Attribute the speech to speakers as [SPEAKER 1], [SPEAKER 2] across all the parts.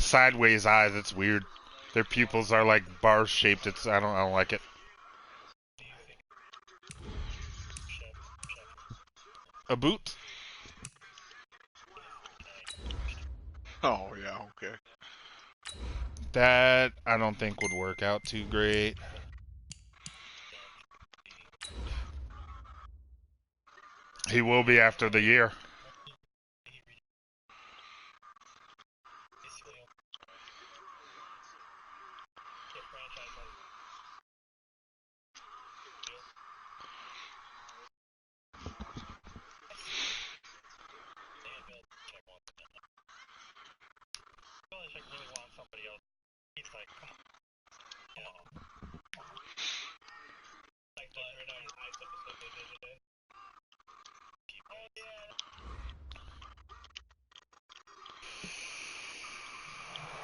[SPEAKER 1] sideways eyes. It's weird. Their pupils are like bar shaped. I don't like it. A boot?
[SPEAKER 2] Oh yeah, okay.
[SPEAKER 1] That I don't think would work out too great. He will be after the year.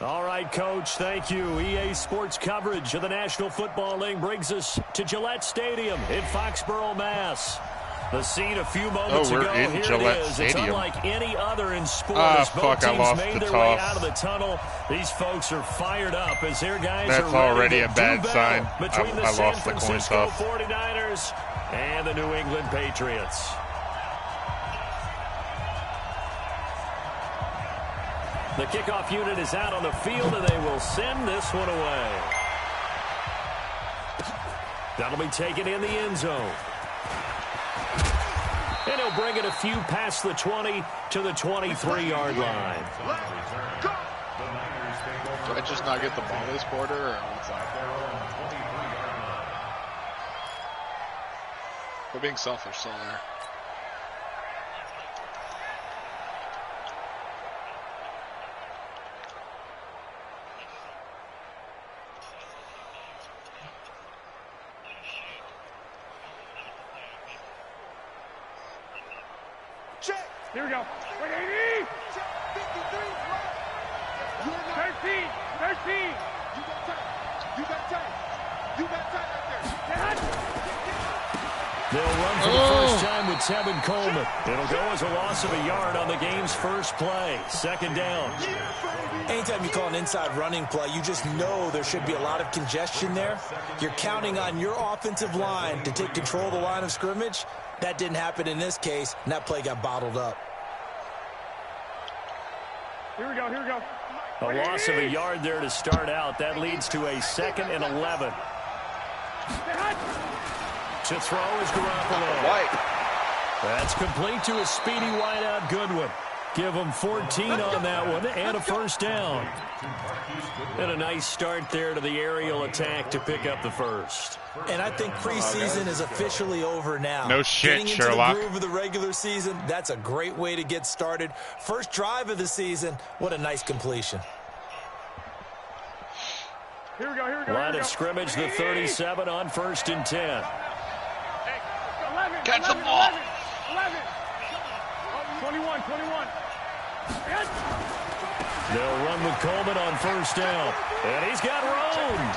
[SPEAKER 3] All right, Coach, thank you. EA Sports coverage of the National Football League brings us to Gillette Stadium in Foxborough, Mass. The scene a few moments ago.
[SPEAKER 1] In
[SPEAKER 3] here
[SPEAKER 1] Gillette
[SPEAKER 3] it is.
[SPEAKER 1] Stadium.
[SPEAKER 3] It's unlike any other in sport. As both teams made their way out of the tunnel. These folks are fired up as their guys are ready.
[SPEAKER 1] That's already a bad sign.
[SPEAKER 3] Between the San Francisco 49ers and the New England Patriots. The kickoff unit is out on the field, and they will send this one away. That'll be taken in the end zone. And he'll bring it a few past the 20 to the 23-yard line.
[SPEAKER 2] Do I just not get the ball this quarter, or what's that? We're being selfish, still there.
[SPEAKER 4] Here we go. 180. 53. 13. 13. You got tight. You got tight. You got tight out there.
[SPEAKER 3] They'll run for the first time with Tevin Coleman. It'll go as a loss of a yard on the game's first play. Second down.
[SPEAKER 5] Anytime you call an inside running play, you just know there should be a lot of congestion there. You're counting on your offensive line to take control of the line of scrimmage. That didn't happen in this case, and that play got bottled up.
[SPEAKER 4] Here we go, here we go.
[SPEAKER 3] A loss of a yard there to start out. That leads to a 2nd and 11. To throw is Garoppolo. That's complete to a speedy wideout Goodwin. Give him 14 on that one and a first down. And a nice start there to the aerial attack to pick up the first.
[SPEAKER 5] And I think preseason is officially over now.
[SPEAKER 1] No shit,
[SPEAKER 5] Getting into
[SPEAKER 1] Sherlock.
[SPEAKER 5] the groove of the regular season, that's a great way to get started. First drive of the season, what a nice completion.
[SPEAKER 4] Here we go, here we go.
[SPEAKER 3] Line of scrimmage, the 37 on 1st and 10.
[SPEAKER 4] 11,
[SPEAKER 2] Catch the ball.
[SPEAKER 4] 11. 21.
[SPEAKER 3] They'll run with Coleman on first down. And he's got roamed.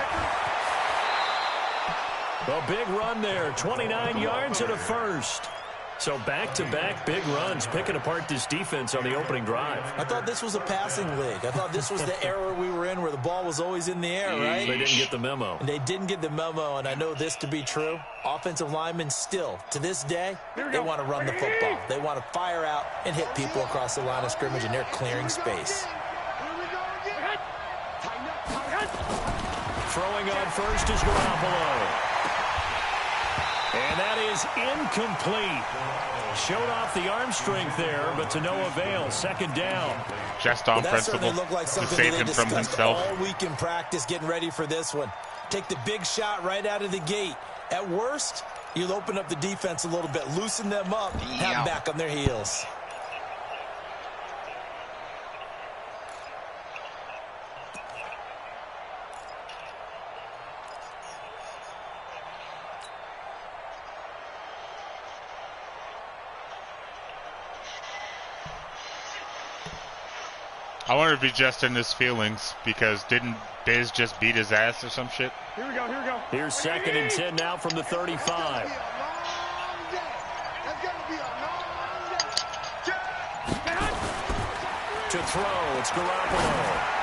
[SPEAKER 3] A big run there, 29 yards and a first. So back-to-back big runs, picking apart this defense on the opening drive.
[SPEAKER 5] I thought this was a passing league. I thought this was the era we were in where the ball was always in the air, right?
[SPEAKER 3] They didn't get the memo.
[SPEAKER 5] And they didn't get the memo, and I know this to be true. Offensive linemen still, to this day, they want to run the football. They want to fire out and hit people across the line of scrimmage, and they're clearing space.
[SPEAKER 3] Throwing on first is Garoppolo. And that is incomplete. Showed off the arm strength there, but to no avail. Second down.
[SPEAKER 1] Just on principle
[SPEAKER 5] Like
[SPEAKER 1] to save him from himself.
[SPEAKER 5] All week in practice, getting ready for this one. Take the big shot right out of the gate. At worst, you'll open up the defense a little bit, loosen them up, have them back on their heels.
[SPEAKER 1] I wonder if he's just in his feelings, because didn't Biz just beat his ass or some shit?
[SPEAKER 4] Here we go, here we go.
[SPEAKER 3] Here's 2nd and 10 now from the 35. To throw, it's Garoppolo.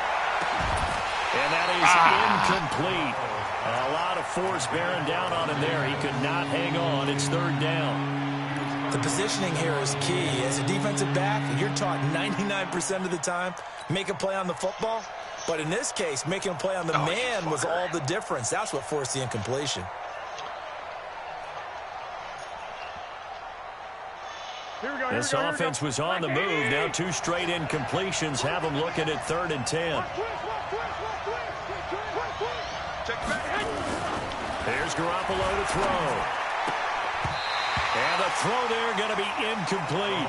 [SPEAKER 3] incomplete. And a lot of force bearing down on him there. He could not hang on. It's third down.
[SPEAKER 5] The positioning here is key. As a defensive back, you're taught 99% of the time, make a play on the football. But in this case, making a play on the man was all the difference. That's what forced the incompletion.
[SPEAKER 3] This offense was on the move. Now 2 straight incompletions have them looking at 3rd and 10. There's Garoppolo to throw. And the throw there going to be incomplete.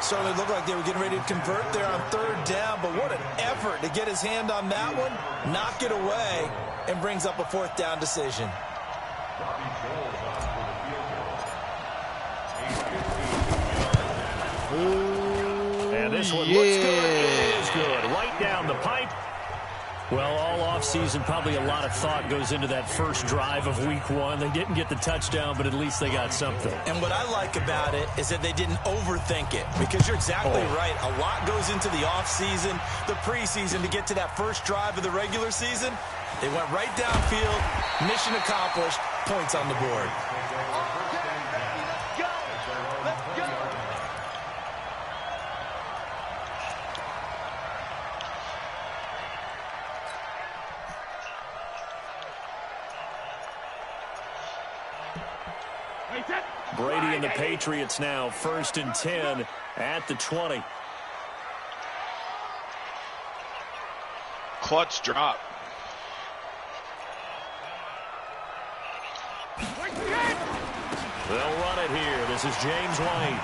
[SPEAKER 5] Certainly looked like they were getting ready to convert there on 3rd down, but what an effort to get his hand on that one, knock it away, and brings up a 4th down decision.
[SPEAKER 3] And this one looks good. It is good. Right down the pipe. Well, all offseason, probably a lot of thought goes into that first drive of week 1. They didn't get the touchdown, but at least they got something.
[SPEAKER 5] And what I like about it is that they didn't overthink it, because you're exactly right. A lot goes into the offseason, the preseason to get to that first drive of the regular season. They went right downfield, mission accomplished, points on the board.
[SPEAKER 3] Brady and the Patriots now 1st and 10 at the 20.
[SPEAKER 2] Clutch drop.
[SPEAKER 3] They'll run it here. This is James White.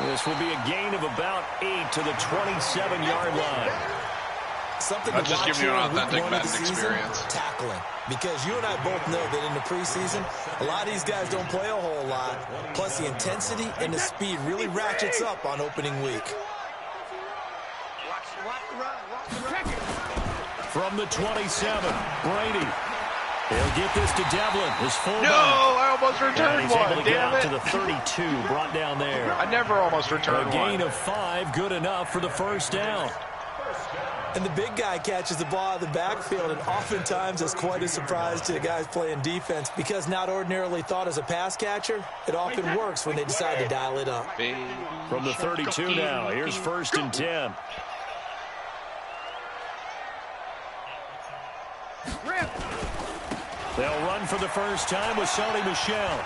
[SPEAKER 3] This will be a gain of about 8 to the 27-yard line.
[SPEAKER 5] Something
[SPEAKER 2] I'll
[SPEAKER 5] to
[SPEAKER 2] just
[SPEAKER 5] watch
[SPEAKER 2] give you
[SPEAKER 5] here
[SPEAKER 2] an
[SPEAKER 5] in week
[SPEAKER 2] authentic
[SPEAKER 5] 1 of the
[SPEAKER 2] Madden
[SPEAKER 5] season,
[SPEAKER 2] experience.
[SPEAKER 5] tackling. Because you and I both know that in the preseason, a lot of these guys don't play a whole lot. Plus, the intensity and the speed really ratchets up on opening week.
[SPEAKER 3] From the 27, Brady. He'll get this to Devlin, his fullback.
[SPEAKER 2] No, I almost returned
[SPEAKER 3] he's
[SPEAKER 2] one.
[SPEAKER 3] able to get
[SPEAKER 2] Damn
[SPEAKER 3] out
[SPEAKER 2] it.
[SPEAKER 3] to the 32, brought down there.
[SPEAKER 2] I never almost returned
[SPEAKER 3] A gain
[SPEAKER 2] one.
[SPEAKER 3] of 5, good enough for the first down.
[SPEAKER 5] And the big guy catches the ball out of the backfield, and oftentimes it's quite a surprise to the guys playing defense, because not ordinarily thought as a pass catcher, it often works when they decide to dial it up.
[SPEAKER 3] From the 32 now, here's 1st and 10. They'll run for the first time with Sony Michel.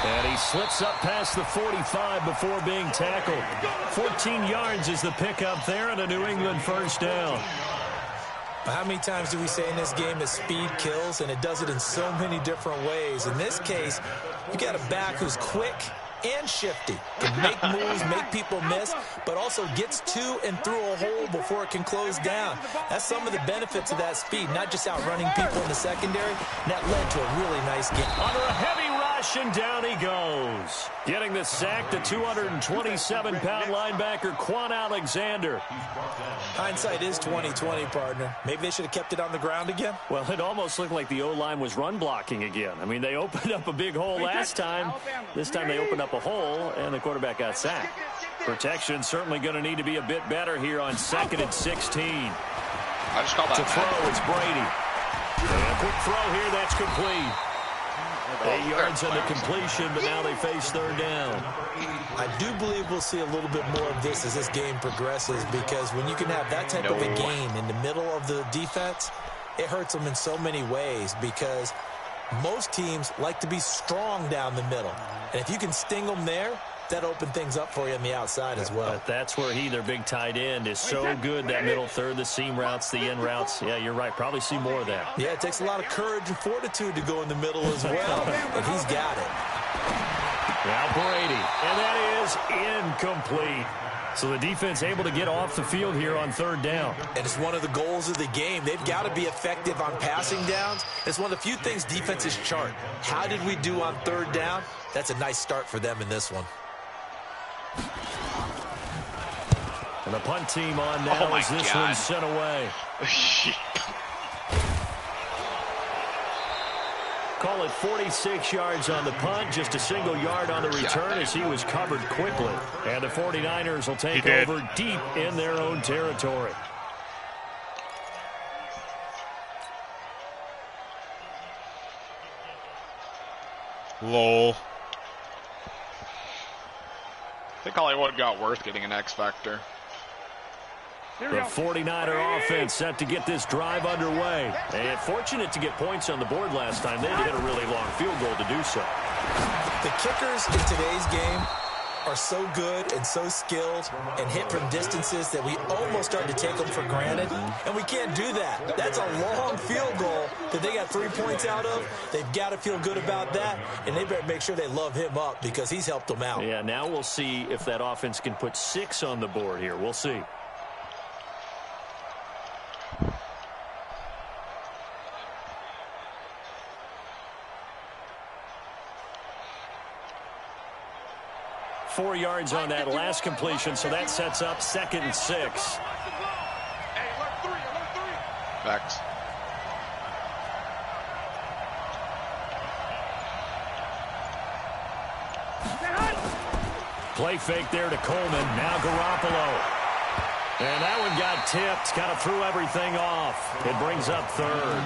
[SPEAKER 3] And he slips up past the 45 before being tackled. 14 yards is the pickup there, and a New England first down.
[SPEAKER 5] How many times do we say in this game that speed kills, and it does it in so many different ways? In this case, you got a back who's quick and shifty, can make moves, make people miss, but also gets to and through a hole before it can close down. That's some of the benefits of that speed, not just outrunning people in the secondary. And that led to a really nice game.
[SPEAKER 3] Under a heavy rush, and down he goes. Getting the sack, the 227-pound linebacker, Quan Alexander.
[SPEAKER 5] Hindsight is 20/20, partner. Maybe they should have kept it on the ground again.
[SPEAKER 3] Well, it almost looked like the O-line was run blocking again. I mean, they opened up a big hole last time. This time they opened up a hole, and the quarterback got sacked. Protection certainly going to need to be a bit better here on 2nd and 16.
[SPEAKER 2] I just called that.
[SPEAKER 3] To throw, it's Brady. And a quick throw here, that's complete. 8 yards on the completion, but now they face 3rd down.
[SPEAKER 5] I do believe we'll see a little bit more of this as this game progresses, because when you can have that type of a gain in the middle of the defense, it hurts them in so many ways, because most teams like to be strong down the middle. And if you can sting them there, that opened things up for you on the outside as well.
[SPEAKER 3] But that's where their big tight end, is so good, that middle third, the seam routes, the in routes. Yeah, you're right. Probably see more of that.
[SPEAKER 5] Yeah, it takes a lot of courage and fortitude to go in the middle as well, and he's got it.
[SPEAKER 3] Now Brady, and that is incomplete. So the defense able to get off the field here on 3rd down.
[SPEAKER 5] And it's one of the goals of the game. They've got to be effective on passing downs. It's one of the few things defenses chart. How did we do on 3rd down? That's a nice start for them in this one.
[SPEAKER 3] And the punt team on now as this one's sent away. Call it 46 yards on the punt, just a single yard on the return as he was covered quickly. And the 49ers will take over deep in their own territory.
[SPEAKER 1] Lol.
[SPEAKER 2] I think Hollywood got worth getting an X Factor.
[SPEAKER 3] The 49er offense set to get this drive underway. And fortunate to get points on the board last time. They had to hit a really long field goal to do so.
[SPEAKER 5] The kickers in today's game are so good and so skilled and hit from distances that we almost start to take them for granted. And we can't do that. That's a long field goal that they got 3 points out of. They've got to feel good about that, and they better make sure they love him up because he's helped them out.
[SPEAKER 3] Yeah, now we'll see if that offense can put 6 on the board here. We'll see. Four yards on that last completion, so that sets up 2nd and 6.
[SPEAKER 4] Hey, alert 3, alert 3.
[SPEAKER 2] Facts.
[SPEAKER 3] Play fake there to Coleman. Now Garoppolo. And that one got tipped. Kind of threw everything off. It brings up 3rd.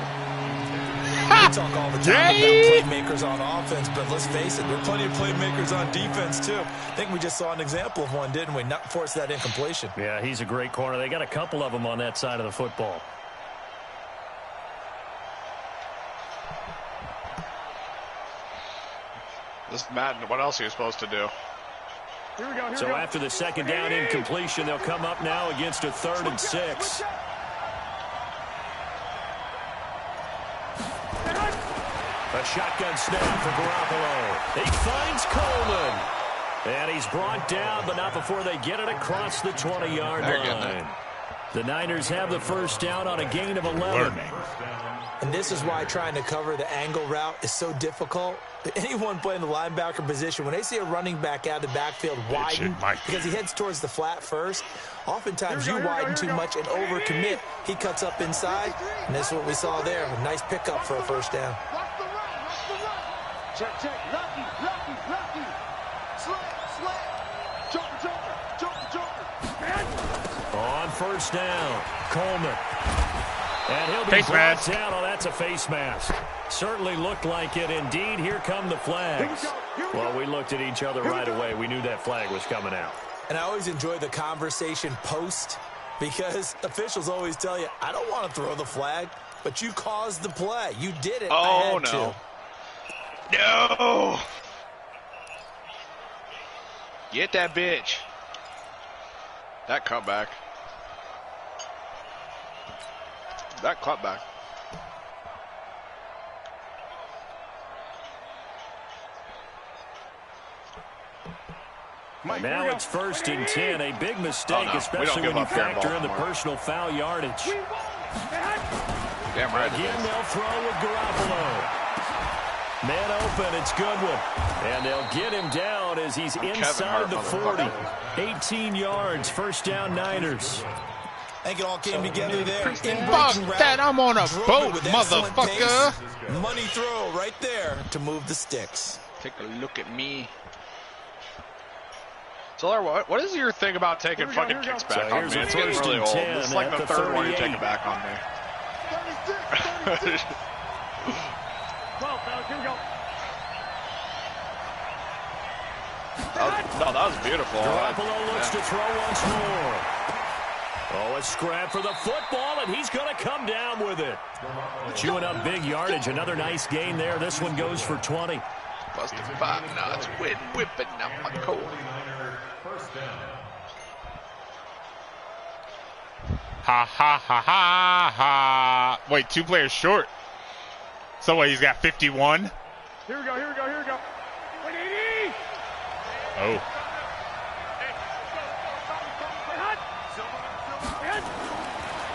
[SPEAKER 5] We talk all the time about playmakers on offense, but let's face it, there are plenty of playmakers on defense, too. I think we just saw an example of one, didn't we? Not force that incompletion.
[SPEAKER 3] Yeah, he's a great corner. They got a couple of them on that side of the football.
[SPEAKER 2] This is Madden. What else are you supposed to do?
[SPEAKER 4] Here we go,
[SPEAKER 3] So after the second down incompletion, they'll come up now against a 3rd and 6. A shotgun snap for Garoppolo. He finds Coleman. And he's brought down, but not before they get it across the 20-yard line. The Niners have the first down on a gain of 11.
[SPEAKER 5] And this is why trying to cover the angle route is so difficult. Anyone playing the linebacker position, when they see a running back out of the backfield widen, because he heads towards the flat first, oftentimes you widen too much and overcommit. He cuts up inside, and that's what we saw there. A nice pickup for a first down.
[SPEAKER 4] Watch the run, watch the run. Check, check, lucky, lucky, lucky. Slam, slam. Joker, joker, joker, joker.
[SPEAKER 3] On first down, Coleman. And he'll be
[SPEAKER 1] Face
[SPEAKER 3] brought
[SPEAKER 1] mask.
[SPEAKER 3] down. Oh, that's a face mask. Certainly looked like it. Indeed, here come the flags. Well, we looked at each other right away. We knew that flag was coming out.
[SPEAKER 5] And I always enjoy the conversation post because officials always tell you, I don't want to throw the flag, but you caused the play. You did it.
[SPEAKER 2] Oh,
[SPEAKER 5] I had
[SPEAKER 2] no.
[SPEAKER 5] to.
[SPEAKER 2] No! Get that bitch. That cutback. That cutback.
[SPEAKER 3] Now it's 1st and 10. A big mistake, especially when you factor in the personal foul yardage.
[SPEAKER 2] Damn right.
[SPEAKER 3] Again, they'll throw with Garoppolo. Man open, it's Goodwin. And they'll get him down as he's inside the 40. 18 yards, first down Niners.
[SPEAKER 5] I think it all came together there.
[SPEAKER 1] Fuck that, I'm on a boat, motherfucker.
[SPEAKER 5] Money throw right there to move the sticks.
[SPEAKER 2] Take a look at me. Solar, what is your thing about taking fucking kicks back on me? It's getting really old. This is like the 3rd one you take it back on me.
[SPEAKER 4] 36, 36. 12, fellas, here we go.
[SPEAKER 2] No, that was beautiful.
[SPEAKER 3] Garoppolo looks to throw once more. Oh, a scrap for the football, and he's going to come down with it. Chewing up big yardage. Another nice gain there. This one goes for 20.
[SPEAKER 2] Busted 5 knots. Wind whipping up my coat.
[SPEAKER 1] Ha ha ha ha ha. Wait, 2 players short. So what, he's got 51?
[SPEAKER 4] Here we go, here we go, here we go. 180.
[SPEAKER 1] Oh.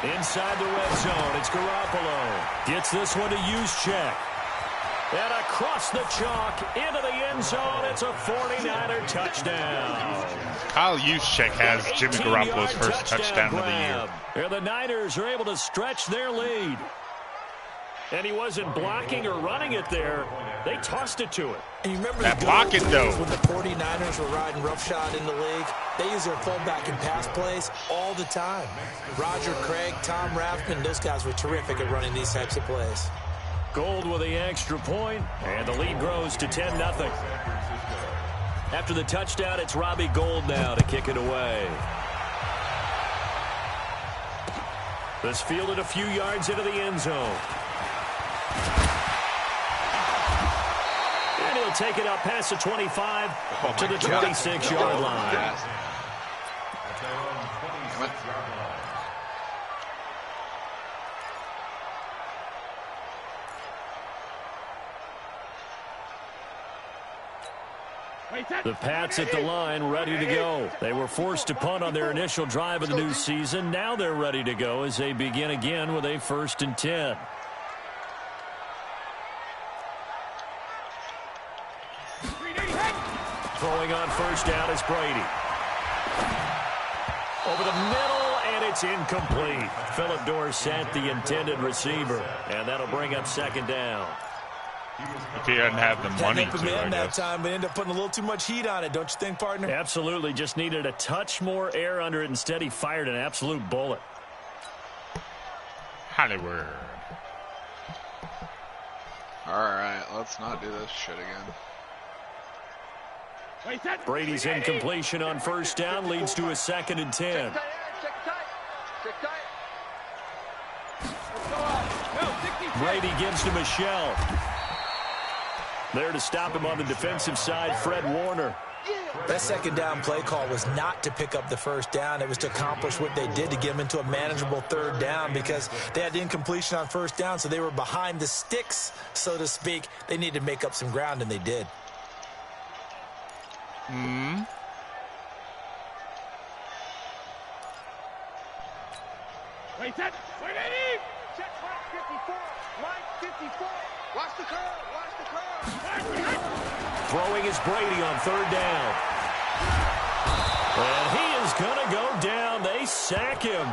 [SPEAKER 3] Inside the red zone, it's Garoppolo. Gets this one to Juszczyk. And across the chalk, into the end zone, it's a 49er touchdown.
[SPEAKER 1] Kyle Juszczyk has Jimmy Garoppolo's first touchdown of the year.
[SPEAKER 3] And the Niners are able to stretch their lead. And he wasn't blocking or running it there. They tossed it to him.
[SPEAKER 5] And you remember
[SPEAKER 1] That
[SPEAKER 5] the
[SPEAKER 1] blocking, though.
[SPEAKER 5] When the 49ers were riding roughshod in the league, they use their fullback in pass plays all the time. Roger Craig, Tom Rathman, those guys were terrific at running these types of plays.
[SPEAKER 3] Gold with the extra point, and the lead grows to 10-0. After the touchdown, it's Robbie Gould now to kick it away. This fielded a few yards into the end zone. And he'll take it up past the 25 to the 26-yard line. The Pats at the line, ready to go. They were forced to punt on their initial drive of the new season. Now they're ready to go as they begin again with a 1st and 10. Throwing on 1st down is Brady. Over the middle, and it's incomplete. Philip Dorsett, the intended receiver, and that'll bring up 2nd down.
[SPEAKER 1] If he doesn't have the money to,
[SPEAKER 5] that time, but ended up putting a little too much heat on it, don't you think, partner?
[SPEAKER 3] Absolutely. Just needed a touch more air under it. Instead, he fired an absolute bullet.
[SPEAKER 1] Hollywood.
[SPEAKER 2] All right, let's not do this shit again.
[SPEAKER 3] Brady's incompletion on 1st down leads to a 2nd and 10. Brady gives to Michelle. There to stop him on the defensive side, Fred Warner.
[SPEAKER 5] That 2nd down play call was not to pick up the 1st down. It was to accomplish what they did to get them into a manageable 3rd down because they had the incompletion on 1st down, so they were behind the sticks, so to speak. They needed to make up some ground, and they did.
[SPEAKER 4] Wait, check 54, line 54. Watch the curve, watch the curve.
[SPEAKER 3] Throwing is Brady on 3rd down. And he is going to go down. They sack him.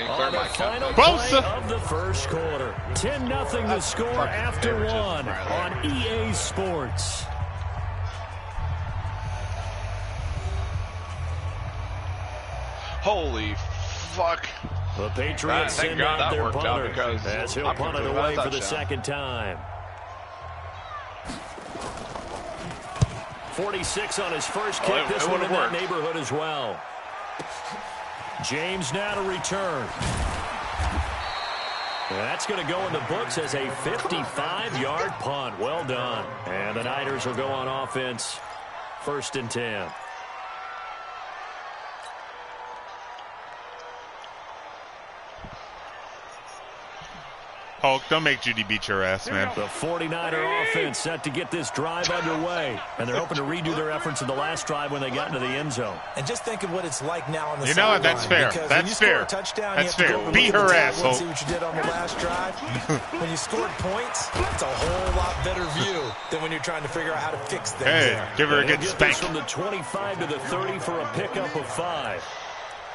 [SPEAKER 3] On the final play of the 1st quarter. 10-0 the score after 1 on EA Sports.
[SPEAKER 2] Holy fuck.
[SPEAKER 3] The Patriots send out their punter as he'll punt it away for the 2nd time. 46 on his first kick. This one in that neighborhood as well. James now to return. That's going to go in the books as a 55-yard punt. Well done. And the Niners will go on offense. 1st and 10.
[SPEAKER 1] Hulk, don't make Judy beat your ass, man.
[SPEAKER 3] The 49er offense set to get this drive underway. And they're hoping to redo their efforts in the last drive when they got into the end zone.
[SPEAKER 5] And just think of what it's like now on the
[SPEAKER 1] sideline. You know what? That's fair. That's fair. That's fair. Beat her ass, Hulk.
[SPEAKER 5] See what you did on the last drive. When you scored points, it's a whole lot better view than when you're trying to figure out how to fix things.
[SPEAKER 1] Hey, give her a good spank.
[SPEAKER 3] From the 25 to the 30 for a pickup of 5.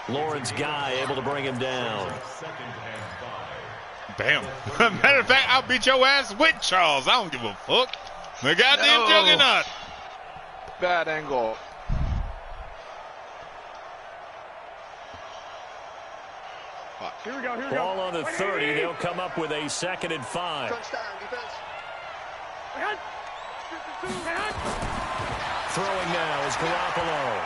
[SPEAKER 3] Lawrence Guy able to bring him down.
[SPEAKER 1] Bam. Matter of fact, I'll beat your ass with Charles. I don't give a fuck. The goddamn juggernaut.
[SPEAKER 2] Bad angle.
[SPEAKER 4] Here we go.
[SPEAKER 3] Ball on the 30. They'll come up with a 2nd and 5.
[SPEAKER 4] Touchdown, defense.
[SPEAKER 3] Throwing now is Garoppolo.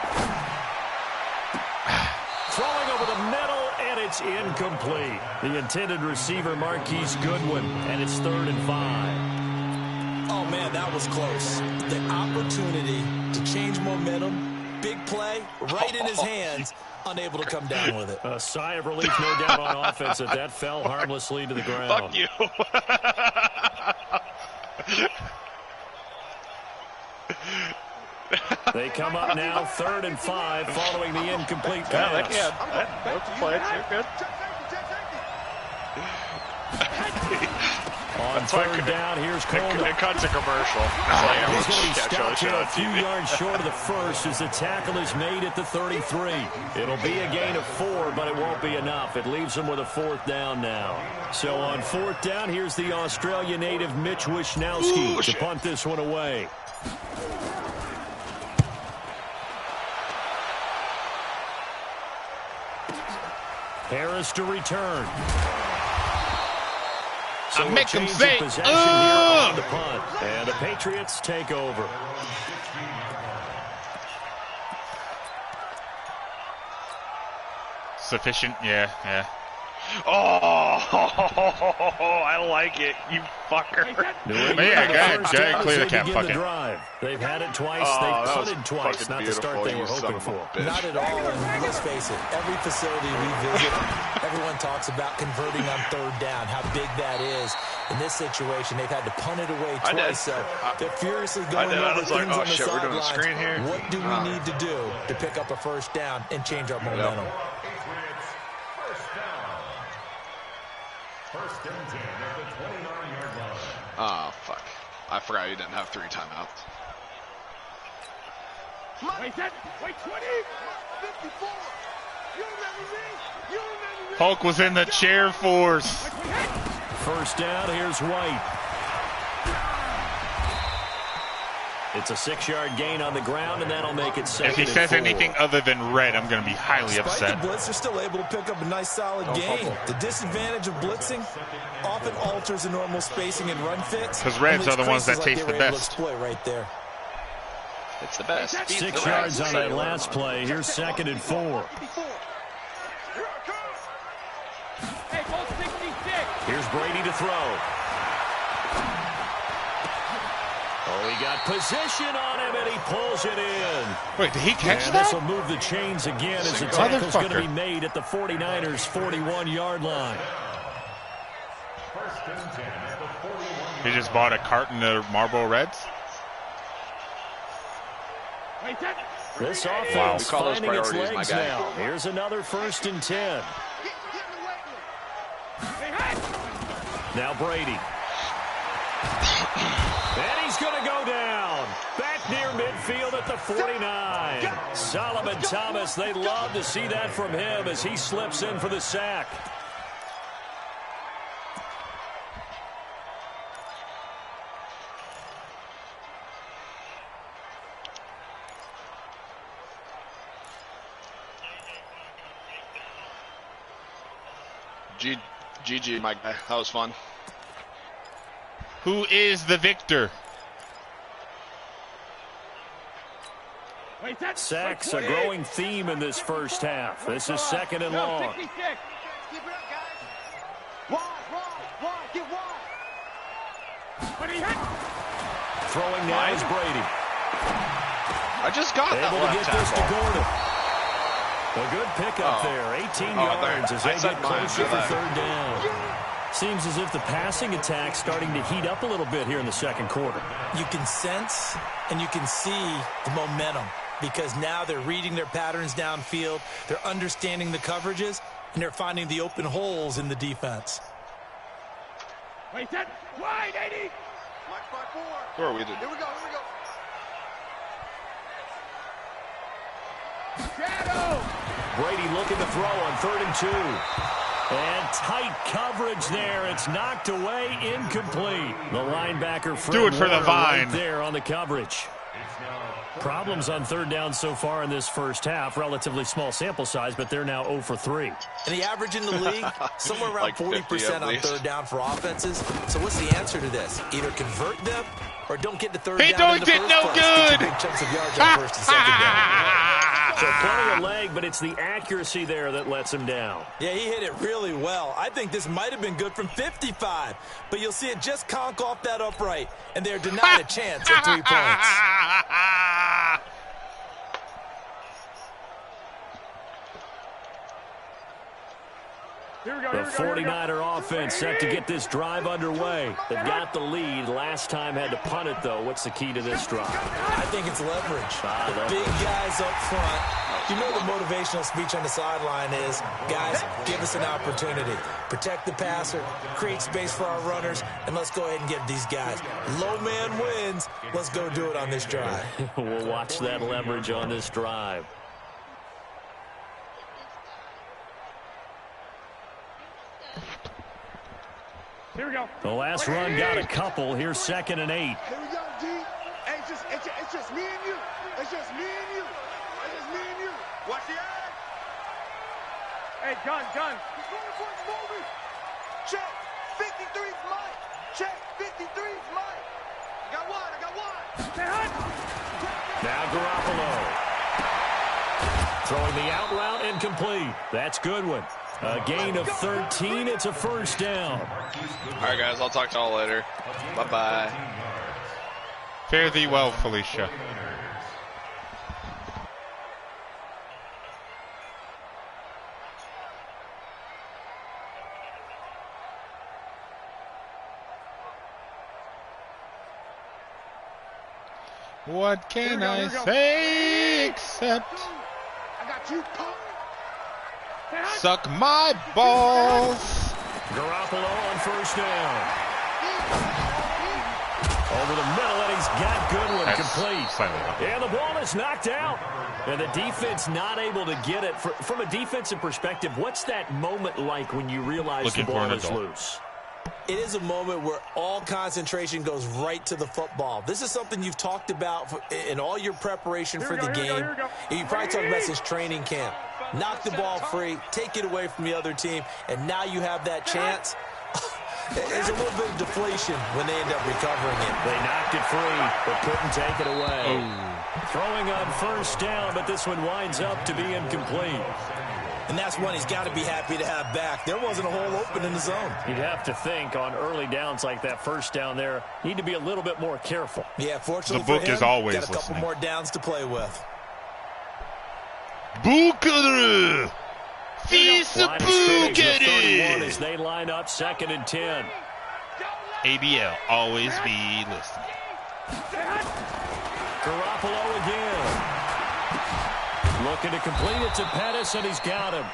[SPEAKER 3] Throwing over the middle, and it's incomplete. The intended receiver, Marquise Goodwin, and it's 3rd and 5.
[SPEAKER 5] Oh, man, that was close. The opportunity to change momentum, big play, right in his hands, unable to come down with it.
[SPEAKER 3] A sigh of relief, no doubt, on offense, that fell harmlessly to the ground.
[SPEAKER 2] Fuck you.
[SPEAKER 3] They come up now, 3rd and 5, following the incomplete pass.
[SPEAKER 2] That's play. You're good.
[SPEAKER 3] On 3rd down, here's Coleman.
[SPEAKER 2] It cuts a commercial.
[SPEAKER 3] He's going to be stopped here a few yards short of the first as the tackle is made at the 33. It'll be a gain of 4, but it won't be enough. It leaves them with a 4th down now. So on 4th down, here's the Australia native Mitch Wishnowski to punt this one away. Harris to return. So
[SPEAKER 1] I make them
[SPEAKER 3] change
[SPEAKER 1] say,
[SPEAKER 3] of possession here on the punt. And the Patriots take over.
[SPEAKER 1] Sufficient, yeah.
[SPEAKER 2] Oh, I like it, you fucker.
[SPEAKER 1] Yeah, go ahead, clear the cap, fuck it.
[SPEAKER 3] They've had it twice, they've punted twice, not the start they were hoping for.
[SPEAKER 5] Not at all, and let's face it, every facility we visit, everyone talks about converting on third down, how big that is. In this situation, they've had to punt it away twice, so they're furiously going over things on the sidelines. What do we need to do to pick up a first down and change our momentum?
[SPEAKER 4] First and 10 at the 29-yard line.
[SPEAKER 2] Oh, fuck. I forgot you didn't have 3 timeouts.
[SPEAKER 4] Wait, 20, 54. You remember me?
[SPEAKER 1] Hulk was in the chair force.
[SPEAKER 3] First down, here's White. It's a 6-yard gain on the ground, and that'll make it 2nd and 4.
[SPEAKER 1] If he says anything other than red, I'm going to be highly upset.
[SPEAKER 5] Despite the blitz, they're still able to pick up a nice, solid gain. The disadvantage of blitzing often alters the normal spacing and run fits.
[SPEAKER 1] Because reds are the ones that taste the best.
[SPEAKER 5] Right there.
[SPEAKER 2] It's the best.
[SPEAKER 3] 6 yards on that last play. Here's 2nd and 4. Here's Brady to throw. Oh, he got position on him, and he pulls it in.
[SPEAKER 1] Wait, did he catch that?
[SPEAKER 3] This will move the chains again as the tackle's going to be made at the 49ers' 41-yard line.
[SPEAKER 1] He just bought a carton of Marlboro Reds?
[SPEAKER 3] This offense finding its legs now. Here's another 1st and 10. Now Brady. And he's going to go down. Back near midfield at the 49. Solomon Thomas, they'd love to see that from him as he slips in for the sack.
[SPEAKER 2] GG, my guy. That was fun.
[SPEAKER 1] Who is the victor?
[SPEAKER 3] Sacks a growing theme in this first half. This is 2nd and long. Throwing now is Brady.
[SPEAKER 2] I just got that
[SPEAKER 3] able to get this to Gordon. A good pickup there. 18 yards as they get closer for 3rd down. Seems as if the passing attack's starting to heat up a little bit here in the 2nd quarter.
[SPEAKER 5] You can sense and you can see the momentum because now they're reading their patterns downfield, they're understanding the coverages, and they're finding the open holes in the defense.
[SPEAKER 4] Wait, that wide, 80.
[SPEAKER 2] Where are we?
[SPEAKER 4] Here we go. Shadow.
[SPEAKER 3] Brady looking to throw on 3rd and 2. And tight coverage there. It's knocked away, incomplete. The linebacker
[SPEAKER 1] do it for the vine
[SPEAKER 3] right there on the coverage. Problems on 3rd down so far in this first half. Relatively small sample size, but they're now 0 for 3.
[SPEAKER 5] And the average in the league, somewhere around like 40% on 3rd down for offenses. So what's the answer to this? Either convert them or don't get to 3rd down in the first
[SPEAKER 1] no
[SPEAKER 5] place.
[SPEAKER 1] Good.
[SPEAKER 5] Big chunks of yards on 1st and 2nd down.
[SPEAKER 3] So plenty of leg, but it's the accuracy there that lets him down.
[SPEAKER 5] Yeah, he hit it really well. I think this might have been good from 55, but you'll see it just conk off that upright, and they're denied a chance at 3 points.
[SPEAKER 3] The 49er offense set to get this drive underway. They've got the lead. Last time had to punt it, though. What's the key to this drive?
[SPEAKER 5] I think it's leverage. The big guys up front. You know the motivational speech on the sideline is, guys, give us an opportunity. Protect the passer, create space for our runners, and let's go ahead and give these guys. Low man wins. Let's go do it on this drive.
[SPEAKER 3] We'll watch that leverage on this drive.
[SPEAKER 4] Here we go.
[SPEAKER 3] The last run got a couple. Here's 2nd and 8.
[SPEAKER 4] Here we go, D. Hey, it's just me and you. It's just me and you. It's just me and you. Watch the eye. Hey, gun. He's going for his movie. Check. 53's mine. Check. 53's mine. I got one.
[SPEAKER 3] Now Garoppolo. Throwing the out route incomplete. That's Goodwin. A gain of 13. It's a first down.
[SPEAKER 2] All right, guys. I'll talk to y'all later. Bye-bye.
[SPEAKER 1] Fare thee well, Felicia. What can I say except
[SPEAKER 4] I got you.
[SPEAKER 1] suck my balls?
[SPEAKER 3] Garoppolo on first down. Over the middle, and he's got Goodwin complete. And the ball is knocked out. And the defense not able to get it. From a defensive perspective, what's that moment like when you realize the ball is loose?
[SPEAKER 5] It is a moment where all concentration goes right to the football. This is something you've talked about in all your preparation for the game. You probably talked about since training camp. Knock the ball free, take it away from the other team, and now you have that chance. There's a little bit of deflation when they end up recovering it.
[SPEAKER 3] They knocked it free, but couldn't take it away.
[SPEAKER 1] Oh.
[SPEAKER 3] Throwing on first down, but this one winds up to be incomplete.
[SPEAKER 5] And that's one he's got to be happy to have back. There wasn't a hole open in the zone.
[SPEAKER 3] You'd have to think on early downs like that first down there, need to be a little bit more careful.
[SPEAKER 5] Yeah, fortunately
[SPEAKER 1] the book
[SPEAKER 5] for him,
[SPEAKER 1] is always
[SPEAKER 5] got a couple
[SPEAKER 1] listening.
[SPEAKER 5] more downs to play with.
[SPEAKER 1] Bookere! Fils Bookere!
[SPEAKER 3] As they line up 2nd and 10.
[SPEAKER 1] ABL, always be listening.
[SPEAKER 3] Garoppolo again. Looking to complete it to Pettis, and he's got him.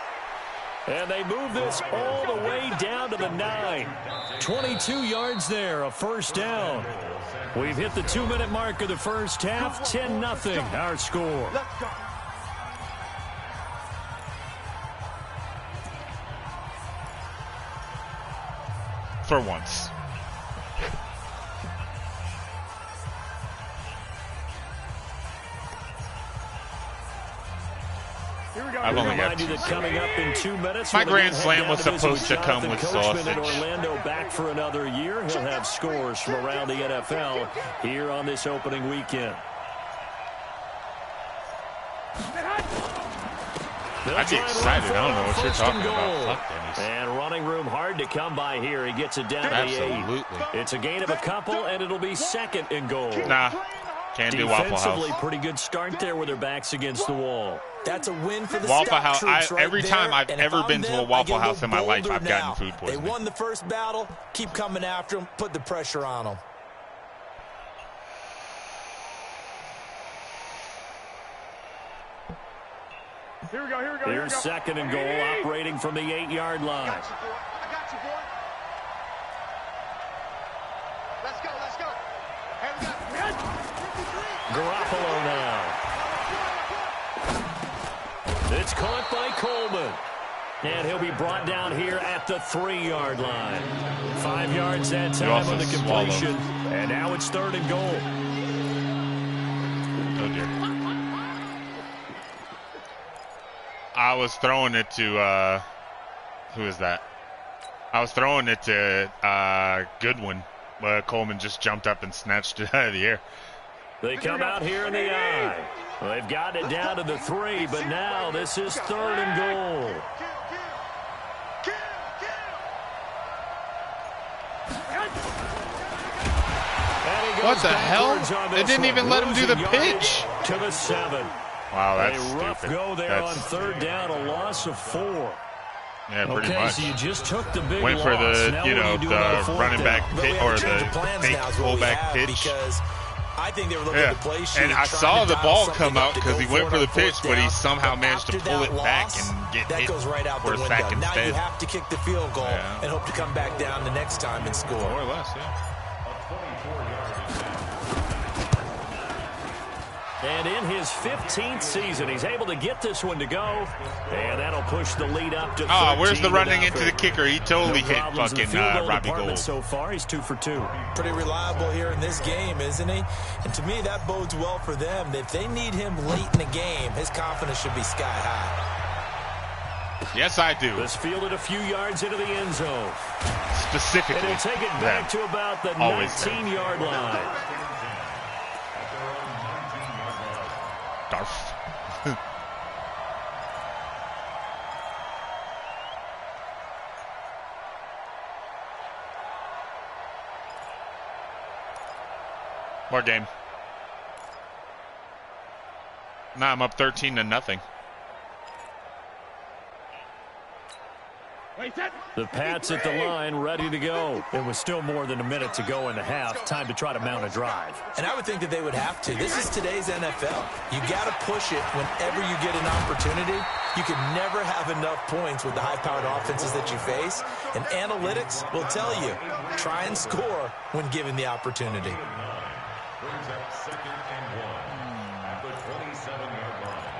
[SPEAKER 3] And they move this all the way down to the 9. 22 yards there, a first down. We've hit the 2-minute mark of the first half, 10-0 our score.
[SPEAKER 1] For once. I've only got two.
[SPEAKER 3] Coming up in 2 minutes.
[SPEAKER 1] My grand slam was supposed to come with sausage.
[SPEAKER 3] Orlando back for another year. He'll have scores from around the NFL here on this opening weekend.
[SPEAKER 1] I'd be excited. I don't know what you're talking about. Fuck Denny's.
[SPEAKER 3] And running room hard to come by here. He gets it down to the 8.
[SPEAKER 1] Absolutely.
[SPEAKER 3] It's a gain of a couple, and it'll be 2nd and goal.
[SPEAKER 1] Nah, can't do Waffle
[SPEAKER 3] Defensively,
[SPEAKER 1] House.
[SPEAKER 3] pretty good start there with their backs against the wall.
[SPEAKER 5] That's a win for the
[SPEAKER 1] Waffle House.
[SPEAKER 5] troops right
[SPEAKER 1] every
[SPEAKER 5] there.
[SPEAKER 1] time I've
[SPEAKER 5] And if
[SPEAKER 1] ever
[SPEAKER 5] I'm
[SPEAKER 1] been to a
[SPEAKER 5] them,
[SPEAKER 1] Waffle
[SPEAKER 5] I get
[SPEAKER 1] House in my
[SPEAKER 5] little
[SPEAKER 1] life, I've
[SPEAKER 5] bolder
[SPEAKER 1] gotten
[SPEAKER 5] now.
[SPEAKER 1] food poisoning.
[SPEAKER 5] They won the first battle. Keep coming after them. Put the pressure on them.
[SPEAKER 4] Here we go.
[SPEAKER 3] Here's 2nd and goal, operating from the 8-yard line.
[SPEAKER 4] I got you, boy. Let's go. Hey, we got 53.
[SPEAKER 3] Garoppolo now. It's caught by Coleman. And he'll be brought down here at the 3-yard line. 5 yards that time on the completion. And now it's 3rd and goal.
[SPEAKER 1] Oh, dear. I was throwing it to, who is that? I was throwing it to Goodwin, but Coleman just jumped up and snatched it out of the air.
[SPEAKER 3] They come out here in the eye. Well, they've got it down to the 3, but now this is 3rd and goal.
[SPEAKER 1] What the hell? They didn't even let him do the pitch.
[SPEAKER 3] To the 7.
[SPEAKER 1] Wow, that's
[SPEAKER 3] a rough
[SPEAKER 1] stupid.
[SPEAKER 3] go there on 3rd down, a loss of 4.
[SPEAKER 1] Yeah, pretty
[SPEAKER 3] okay,
[SPEAKER 1] much.
[SPEAKER 3] So you just took the big
[SPEAKER 1] Went for the, the running back pitch or the fake fullback pitch.
[SPEAKER 5] Because I think they were looking to play sheet,
[SPEAKER 1] and I saw the ball come out because he went for the pitch, but he somehow managed to pull it back and get hit
[SPEAKER 5] goes right out
[SPEAKER 1] for a sack instead.
[SPEAKER 5] Now you have to kick the field goal and hope to come back down the next time and score.
[SPEAKER 1] More or less, yeah.
[SPEAKER 3] And in his 15th season, he's able to get this one to go. And that'll push the lead up to 13.
[SPEAKER 1] Oh, where's the running into the kicker? He totally hit fucking Robbie Gould.
[SPEAKER 3] So far, he's 2 for 2.
[SPEAKER 5] Pretty reliable here in this game, isn't he? And to me, that bodes well for them. If they need him late in the game, his confidence should be sky high.
[SPEAKER 1] Yes, I do.
[SPEAKER 3] This fielded a few yards into the end zone.
[SPEAKER 1] Specifically.
[SPEAKER 3] And he'll take it back to about the 19-yard line.
[SPEAKER 1] Darf. More game. Now I'm up 13-0.
[SPEAKER 3] The Pats at the line, ready to go. There was still more than a minute to go in the half. Time to try to mount a drive.
[SPEAKER 5] And I would think that they would have to. This is today's NFL. You got to push it whenever you get an opportunity. You can never have enough points with the high-powered offenses that you face. And analytics will tell you, try and score when given the opportunity.
[SPEAKER 6] Brings up 2nd and 1 at the 27-yard line.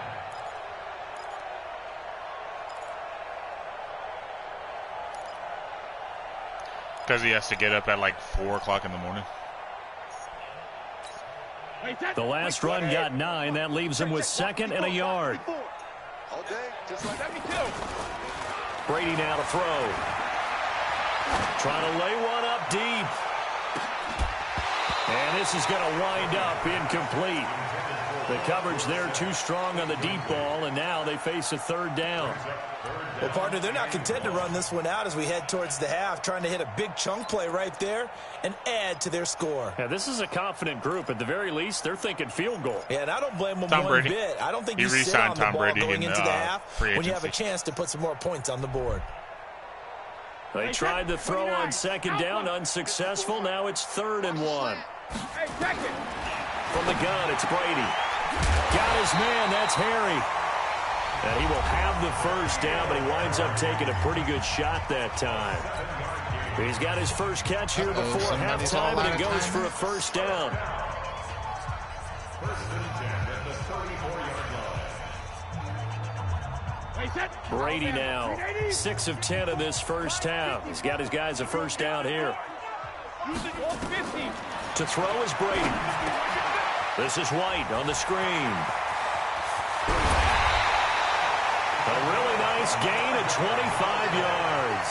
[SPEAKER 1] Because he has to get up at like 4 o'clock in the morning.
[SPEAKER 3] The last run got 9. That leaves him with 2nd and a yard. Brady now to throw. Trying to lay one up deep. And this is going to wind up incomplete. The coverage there too strong on the deep ball, and now they face a 3rd down.
[SPEAKER 5] Well, partner, they're not content to run this one out as we head towards the half, trying to hit a big chunk play right there and add to their score.
[SPEAKER 3] Yeah, this is a confident group. At the very least, they're thinking field goal.
[SPEAKER 5] Yeah, and I don't blame them
[SPEAKER 1] Tom
[SPEAKER 5] one
[SPEAKER 1] Brady.
[SPEAKER 5] bit. I don't think
[SPEAKER 1] He
[SPEAKER 5] you sit
[SPEAKER 1] re-signed
[SPEAKER 5] on the
[SPEAKER 1] Tom
[SPEAKER 5] ball
[SPEAKER 1] Brady
[SPEAKER 5] going
[SPEAKER 1] in
[SPEAKER 5] into the half
[SPEAKER 1] free
[SPEAKER 5] when you have a
[SPEAKER 1] agency.
[SPEAKER 5] chance to put some more points on the board.
[SPEAKER 3] They tried to throw on 2nd down, unsuccessful. Now it's 3rd and 1. From the gun, it's Brady. Got his man, that's Harry. And he will have the 1st down, but he winds up taking a pretty good shot that time. He's got his first catch here before halftime, and it goes for a 1st down. Brady now, 6 of 10 in this first half. He's got his guys a 1st down here. To throw is Brady. This is White on the screen. A really nice gain of 25 yards.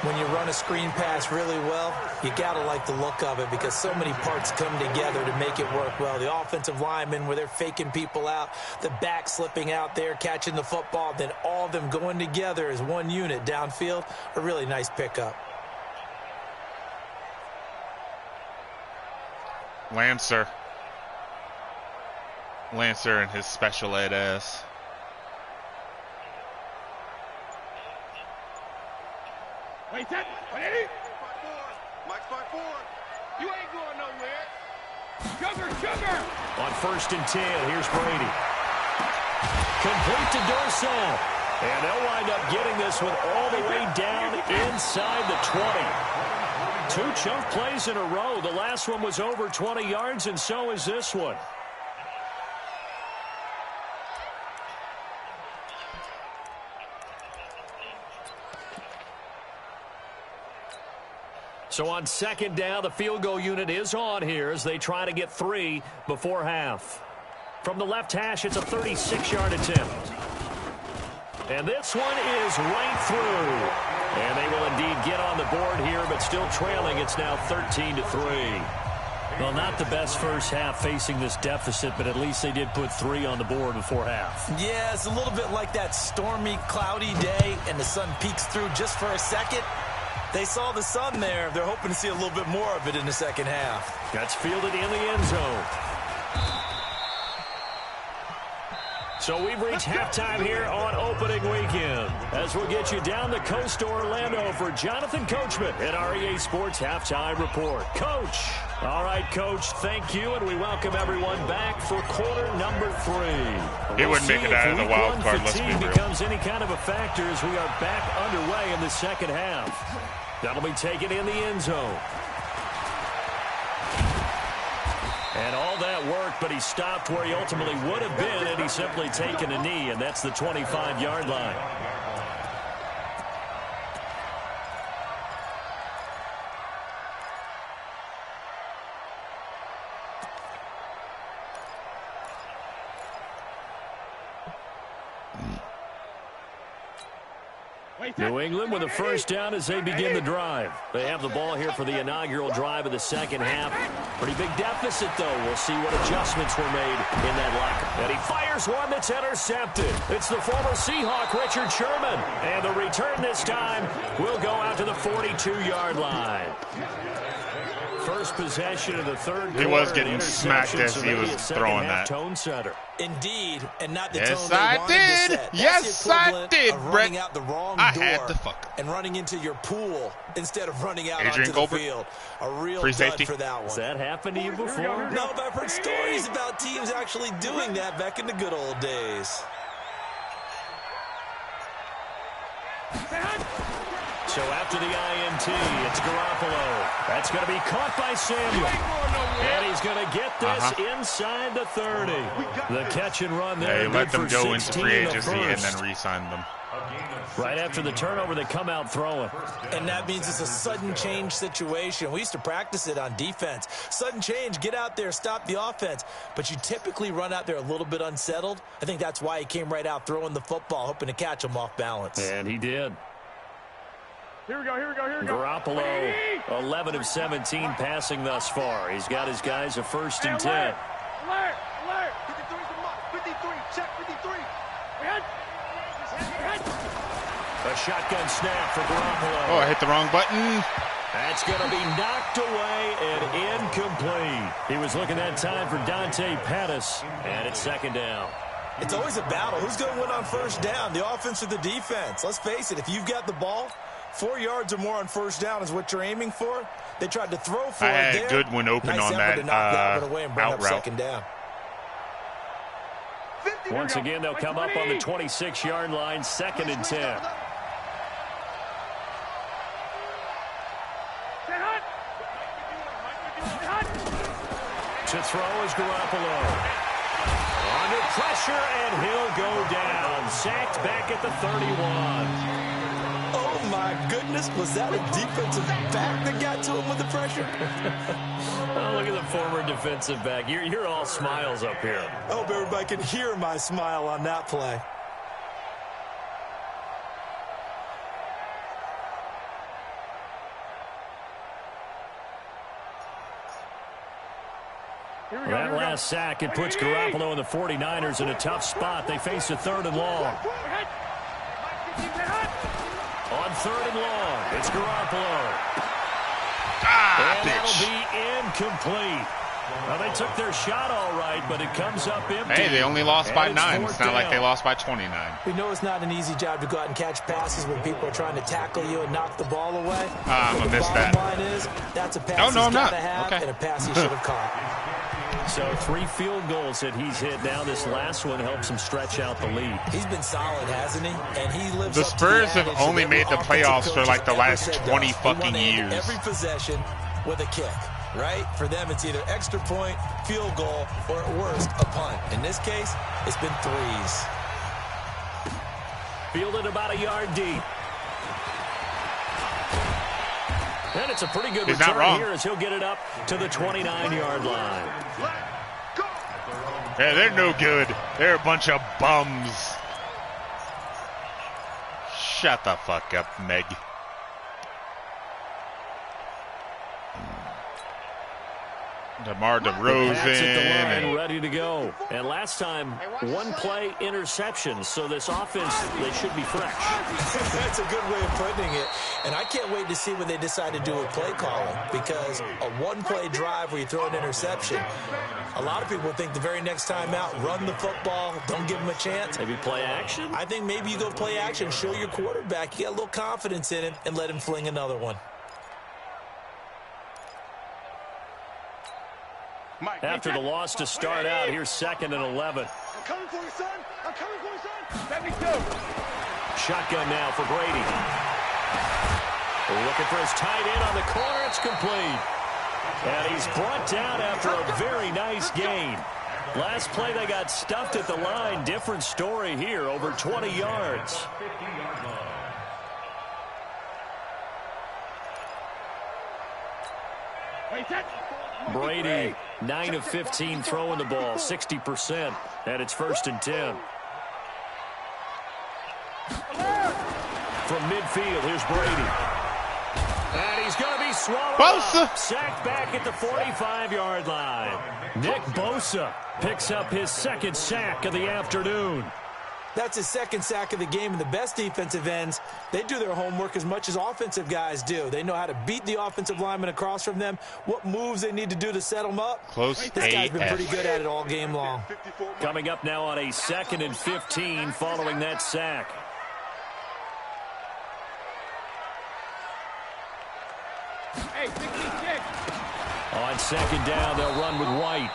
[SPEAKER 5] When you run a screen pass really well, you got to like the look of it because so many parts come together to make it work well. The offensive linemen where they're faking people out, the back slipping out there, catching the football, then all of them going together as one unit downfield. A really nice pickup.
[SPEAKER 1] Lancer and his special ed ass.
[SPEAKER 4] Mike's by 4. You ain't going nowhere. Sugar.
[SPEAKER 3] On 1st and 10, here's Brady. Complete to Dorsett. And they'll wind up getting this one all the way down inside the 20. 2 chunk plays in a row. The last one was over 20 yards, and so is this one. So on 2nd down, the field goal unit is on here as they try to get 3 before half. From the left hash, it's a 36-yard attempt. And this one is right through. And they will indeed get on the board here, but still trailing. It's now 13-3. Well, not the best first half facing this deficit, but at least they did put 3 on the board before half.
[SPEAKER 5] Yeah, it's a little bit like that stormy, cloudy day, and the sun peeks through just for a second. They saw the sun there. They're hoping to see a little bit more of it in the second half.
[SPEAKER 3] That's fielded in the end zone. So we've reached halftime here on opening weekend. As we'll get you down the coast to Orlando for Jonathan Coachman at our EA Sports Halftime Report. Coach. All right, Coach, thank you, and we welcome everyone back for quarter number 3.
[SPEAKER 1] He wouldn't make it out of the wild card, let's be real.
[SPEAKER 3] Becomes any kind of a factor as we are back underway in the second half. That'll be taken in the end zone. And all that worked, but he stopped where he ultimately would have been had he simply taken a knee, and that's the 25-yard line. New England with a first down as they begin the drive. They have the ball here for the inaugural drive of the second half. Pretty big deficit, though. We'll see what adjustments were made in that locker. And he fires one that's intercepted. It's the former Seahawk, Richard Sherman. And the return this time will go out to the 42-yard line. First possession of the third quarter.
[SPEAKER 1] He was getting smacked as he was throwing that.
[SPEAKER 3] Tone setter.
[SPEAKER 5] Indeed, and not the
[SPEAKER 1] yes,
[SPEAKER 5] tone they wanted to set. That's
[SPEAKER 1] yes, I did,
[SPEAKER 5] of
[SPEAKER 1] Brett.
[SPEAKER 5] running out the wrong
[SPEAKER 1] I
[SPEAKER 5] door
[SPEAKER 1] had to fuck him.
[SPEAKER 5] and running into your pool instead of running out
[SPEAKER 1] Adrian
[SPEAKER 5] onto
[SPEAKER 1] Colbert.
[SPEAKER 5] the field. A real
[SPEAKER 1] Free
[SPEAKER 5] dud
[SPEAKER 1] safety.
[SPEAKER 5] for that one.
[SPEAKER 3] Has that happened to you before?
[SPEAKER 5] No, but I've heard stories about teams actually doing that back in the good old days.
[SPEAKER 3] So after the INT, it's Garoppolo. That's going to be caught by Samuel. And he's going to get this inside the 30. The catch and run there.
[SPEAKER 1] Yeah, he let them go into free agency and
[SPEAKER 3] first.
[SPEAKER 1] then re-signed them.
[SPEAKER 3] Right after the turnover, they come out throwing.
[SPEAKER 5] And that means it's a sudden change situation. We used to practice it on defense. Sudden change, get out there, stop the offense. But you typically run out there a little bit unsettled. I think that's why he came right out throwing the football, hoping to catch him off balance.
[SPEAKER 3] And he did.
[SPEAKER 4] Here we go.
[SPEAKER 3] Garoppolo, 11 of 17 passing thus far. He's got his guys a first and 10.
[SPEAKER 4] Alert! 53, check 53.
[SPEAKER 3] A shotgun snap for Garoppolo.
[SPEAKER 1] Oh, I hit the wrong button.
[SPEAKER 3] That's going to be knocked away and incomplete. He was looking that time for Dante Pettis, and it's second down.
[SPEAKER 5] It's always a battle. Who's going to win on first down, the offense or the defense? Let's face it, if you've got the ball, 4 yards or more on first down is what you're aiming for. They tried to throw for
[SPEAKER 1] I
[SPEAKER 5] it
[SPEAKER 1] had
[SPEAKER 5] there.
[SPEAKER 1] Goodwin open
[SPEAKER 5] nice
[SPEAKER 1] on
[SPEAKER 5] effort
[SPEAKER 1] that
[SPEAKER 5] to knock that one away and bring
[SPEAKER 1] out
[SPEAKER 5] up
[SPEAKER 1] route.
[SPEAKER 5] second down.
[SPEAKER 3] Once again, they'll come up on the 26-yard line, second and 10. To throw is Garoppolo. Under pressure, and he'll go down. Sacked back at the 31.
[SPEAKER 5] Oh, my goodness. Was that a defensive back that got to him with the pressure?
[SPEAKER 3] Oh, look at the former defensive back. You're all smiles up here.
[SPEAKER 5] I hope everybody can hear my smile on that play.
[SPEAKER 3] That last sack, it puts Garoppolo and the 49ers in a tough spot. They face a third and long. On third and long, it's Garoppolo. And that'll be incomplete. Well, they took their shot all right, but it comes up empty.
[SPEAKER 1] Hey, they only lost by 9. It's not like they
[SPEAKER 3] down.
[SPEAKER 1] lost by 29.
[SPEAKER 5] We know it's not an easy job to go out and catch passes when people are trying to tackle you and knock the ball away.
[SPEAKER 1] I'm going to miss that.
[SPEAKER 5] The bottom line is, that's a pass
[SPEAKER 1] Oh, no,
[SPEAKER 5] he's
[SPEAKER 1] I'm
[SPEAKER 5] got
[SPEAKER 1] not.
[SPEAKER 5] to have
[SPEAKER 1] Okay.
[SPEAKER 5] and a pass he should have caught.
[SPEAKER 3] So 3 field goals that he's hit now. This last one helps him stretch out the lead.
[SPEAKER 5] He's been solid, hasn't he? And he lives
[SPEAKER 1] The
[SPEAKER 5] up to
[SPEAKER 1] Spurs have
[SPEAKER 5] adage of
[SPEAKER 1] only
[SPEAKER 5] every
[SPEAKER 1] made the
[SPEAKER 5] offensive
[SPEAKER 1] playoffs for
[SPEAKER 5] coach
[SPEAKER 1] like the
[SPEAKER 5] ever
[SPEAKER 1] last
[SPEAKER 5] said
[SPEAKER 1] 20
[SPEAKER 5] does.
[SPEAKER 1] fucking
[SPEAKER 5] We want to end
[SPEAKER 1] years.
[SPEAKER 5] every possession with a kick, right? For them, it's either extra point, field goal, or at worst, a punt. In this case, it's been 3s.
[SPEAKER 3] Fielded about a yard deep. And it's a pretty good
[SPEAKER 1] He's not
[SPEAKER 3] return
[SPEAKER 1] wrong.
[SPEAKER 3] here as he'll get it up to the 29-yard line.
[SPEAKER 1] Yeah, they're no good. They're a bunch of bums. Shut the fuck up, Meg. DeMar
[SPEAKER 3] Pats at the line,
[SPEAKER 1] DeRozan.
[SPEAKER 3] ready to go. And last time, 1 play interception. So this offense, they should be fresh.
[SPEAKER 5] That's a good way of putting it. And I can't wait to see when they decide to do a play calling, because a 1-play drive where you throw an interception, a lot of people think the very next time out, run the football, don't give them a chance.
[SPEAKER 3] Maybe play action?
[SPEAKER 5] I think maybe you go play action, show your quarterback you got a little confidence in him, and let him fling another one.
[SPEAKER 3] After the loss to start out, here's 2nd and 11.
[SPEAKER 4] I'm coming for you, son. I'm coming for you, son. Let me go.
[SPEAKER 3] Shotgun now for Brady. Looking for his tight end on the corner. It's complete. And he's brought down after a very nice gain. Last play, they got stuffed at the line. Different story here, over 20 yards. Brady, 9 of 15 throwing the ball, 60%. And it's 1st and 10. From midfield, here's Brady. And he's going to be swallowed
[SPEAKER 1] Bosa.
[SPEAKER 3] up. Sacked back at the 45-yard line. Nick Bosa picks up his second sack of the afternoon.
[SPEAKER 5] That's his second sack of the game, and the best defensive ends, they do their homework as much as offensive guys do. They know how to beat the offensive lineman across from them, what moves they need to do to set them up.
[SPEAKER 1] Close.
[SPEAKER 5] This guy's been pretty good at it all game long.
[SPEAKER 3] Coming up now on a 2nd and 15 following that sack. On 2nd down, they'll run with White.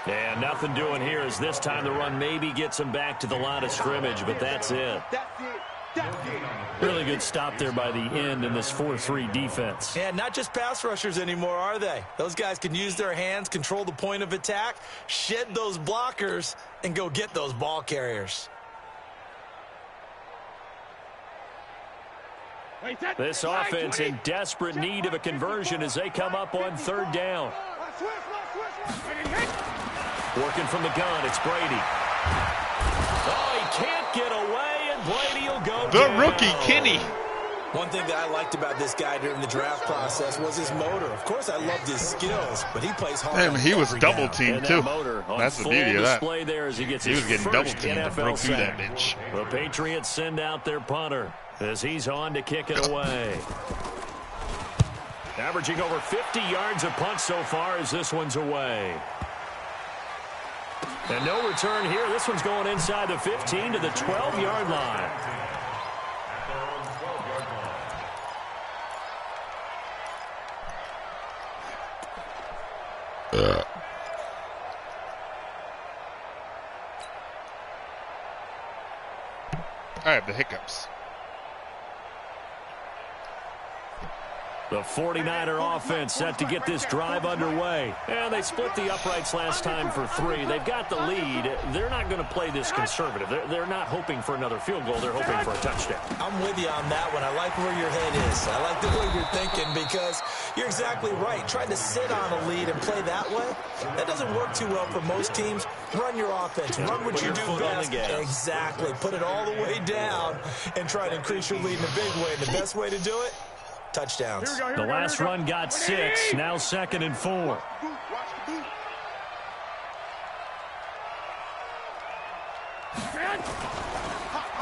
[SPEAKER 3] And nothing doing here as this time the run maybe gets him back to the line of scrimmage, but that's it. Really good stop there by the end in this 4-3 defense.
[SPEAKER 5] And not just pass rushers anymore, are they? Those guys can use their hands, control the point of attack, shed those blockers, and go get those ball carriers.
[SPEAKER 3] This offense in desperate need of a conversion as they come up on 3rd down. Working from the gun, it's Brady. Oh, he can't get away, and Brady will go
[SPEAKER 1] The
[SPEAKER 3] down.
[SPEAKER 1] rookie, Kenny.
[SPEAKER 5] One thing that I liked about this guy during the draft process was his motor. Of course, I loved his skills, but he plays hard.
[SPEAKER 1] Damn, he was double teamed
[SPEAKER 3] And
[SPEAKER 1] too.
[SPEAKER 3] that motor on
[SPEAKER 1] That's the
[SPEAKER 3] full
[SPEAKER 1] beauty of that.
[SPEAKER 3] display there as he gets
[SPEAKER 1] He
[SPEAKER 3] his
[SPEAKER 1] was getting
[SPEAKER 3] first
[SPEAKER 1] double teamed and
[SPEAKER 3] NFL
[SPEAKER 1] broke through that
[SPEAKER 3] sack.
[SPEAKER 1] bitch.
[SPEAKER 3] The Patriots send out their punter as he's on to kick it away. Averaging over 50 yards a punt so far as this one's away. And no return here. This one's going inside the 15 to the 12-yard line.
[SPEAKER 1] I have the hiccups.
[SPEAKER 3] The 49er offense set to get this drive underway. And they split the uprights last time for 3. They've got the lead. They're not going to play this conservative. They're not hoping for another field goal. They're hoping for a touchdown.
[SPEAKER 5] I'm with you on that one. I like where your head is. I like the way you're thinking because you're exactly right. Trying to sit on a lead and play that way, that doesn't work too well for most teams. Run your offense. Run what you do best. Exactly. Put it all the way down and try to increase your lead in a big way. And the best way to do it, touchdowns.
[SPEAKER 3] The last run got 6. Now 2nd and 4.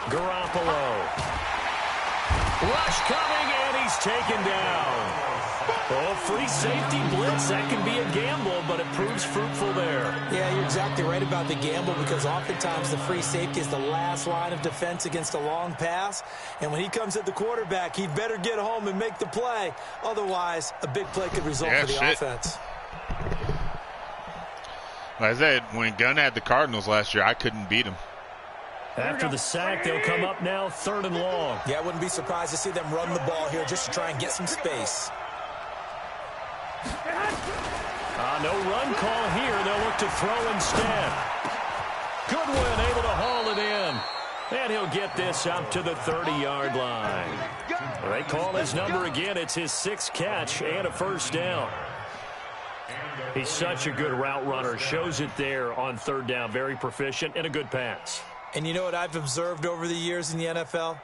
[SPEAKER 3] Garoppolo. Rush coming, and he's taken down. Oh, free safety blitz. That can be a gamble, but it proves fruitful there.
[SPEAKER 5] Yeah, you're exactly right about the gamble because oftentimes the free safety is the last line of defense against a long pass. And when he comes at the quarterback, he'd better get home and make the play. Otherwise, a big play could result for the offense.
[SPEAKER 1] Like I said, when Gunn had the Cardinals last year, I couldn't beat him.
[SPEAKER 3] After the sack, they'll come up now 3rd and long.
[SPEAKER 5] Yeah, I wouldn't be surprised to see them run the ball here just to try and get some space.
[SPEAKER 3] No run call here. They'll look to throw instead. Goodwin able to haul it in. And he'll get this up to the 30-yard line. They call his number again. It's his 6th catch and a 1st down. He's such a good route runner. Shows it there on 3rd down. Very proficient and a good pass.
[SPEAKER 5] And you know what I've observed over the years in the NFL?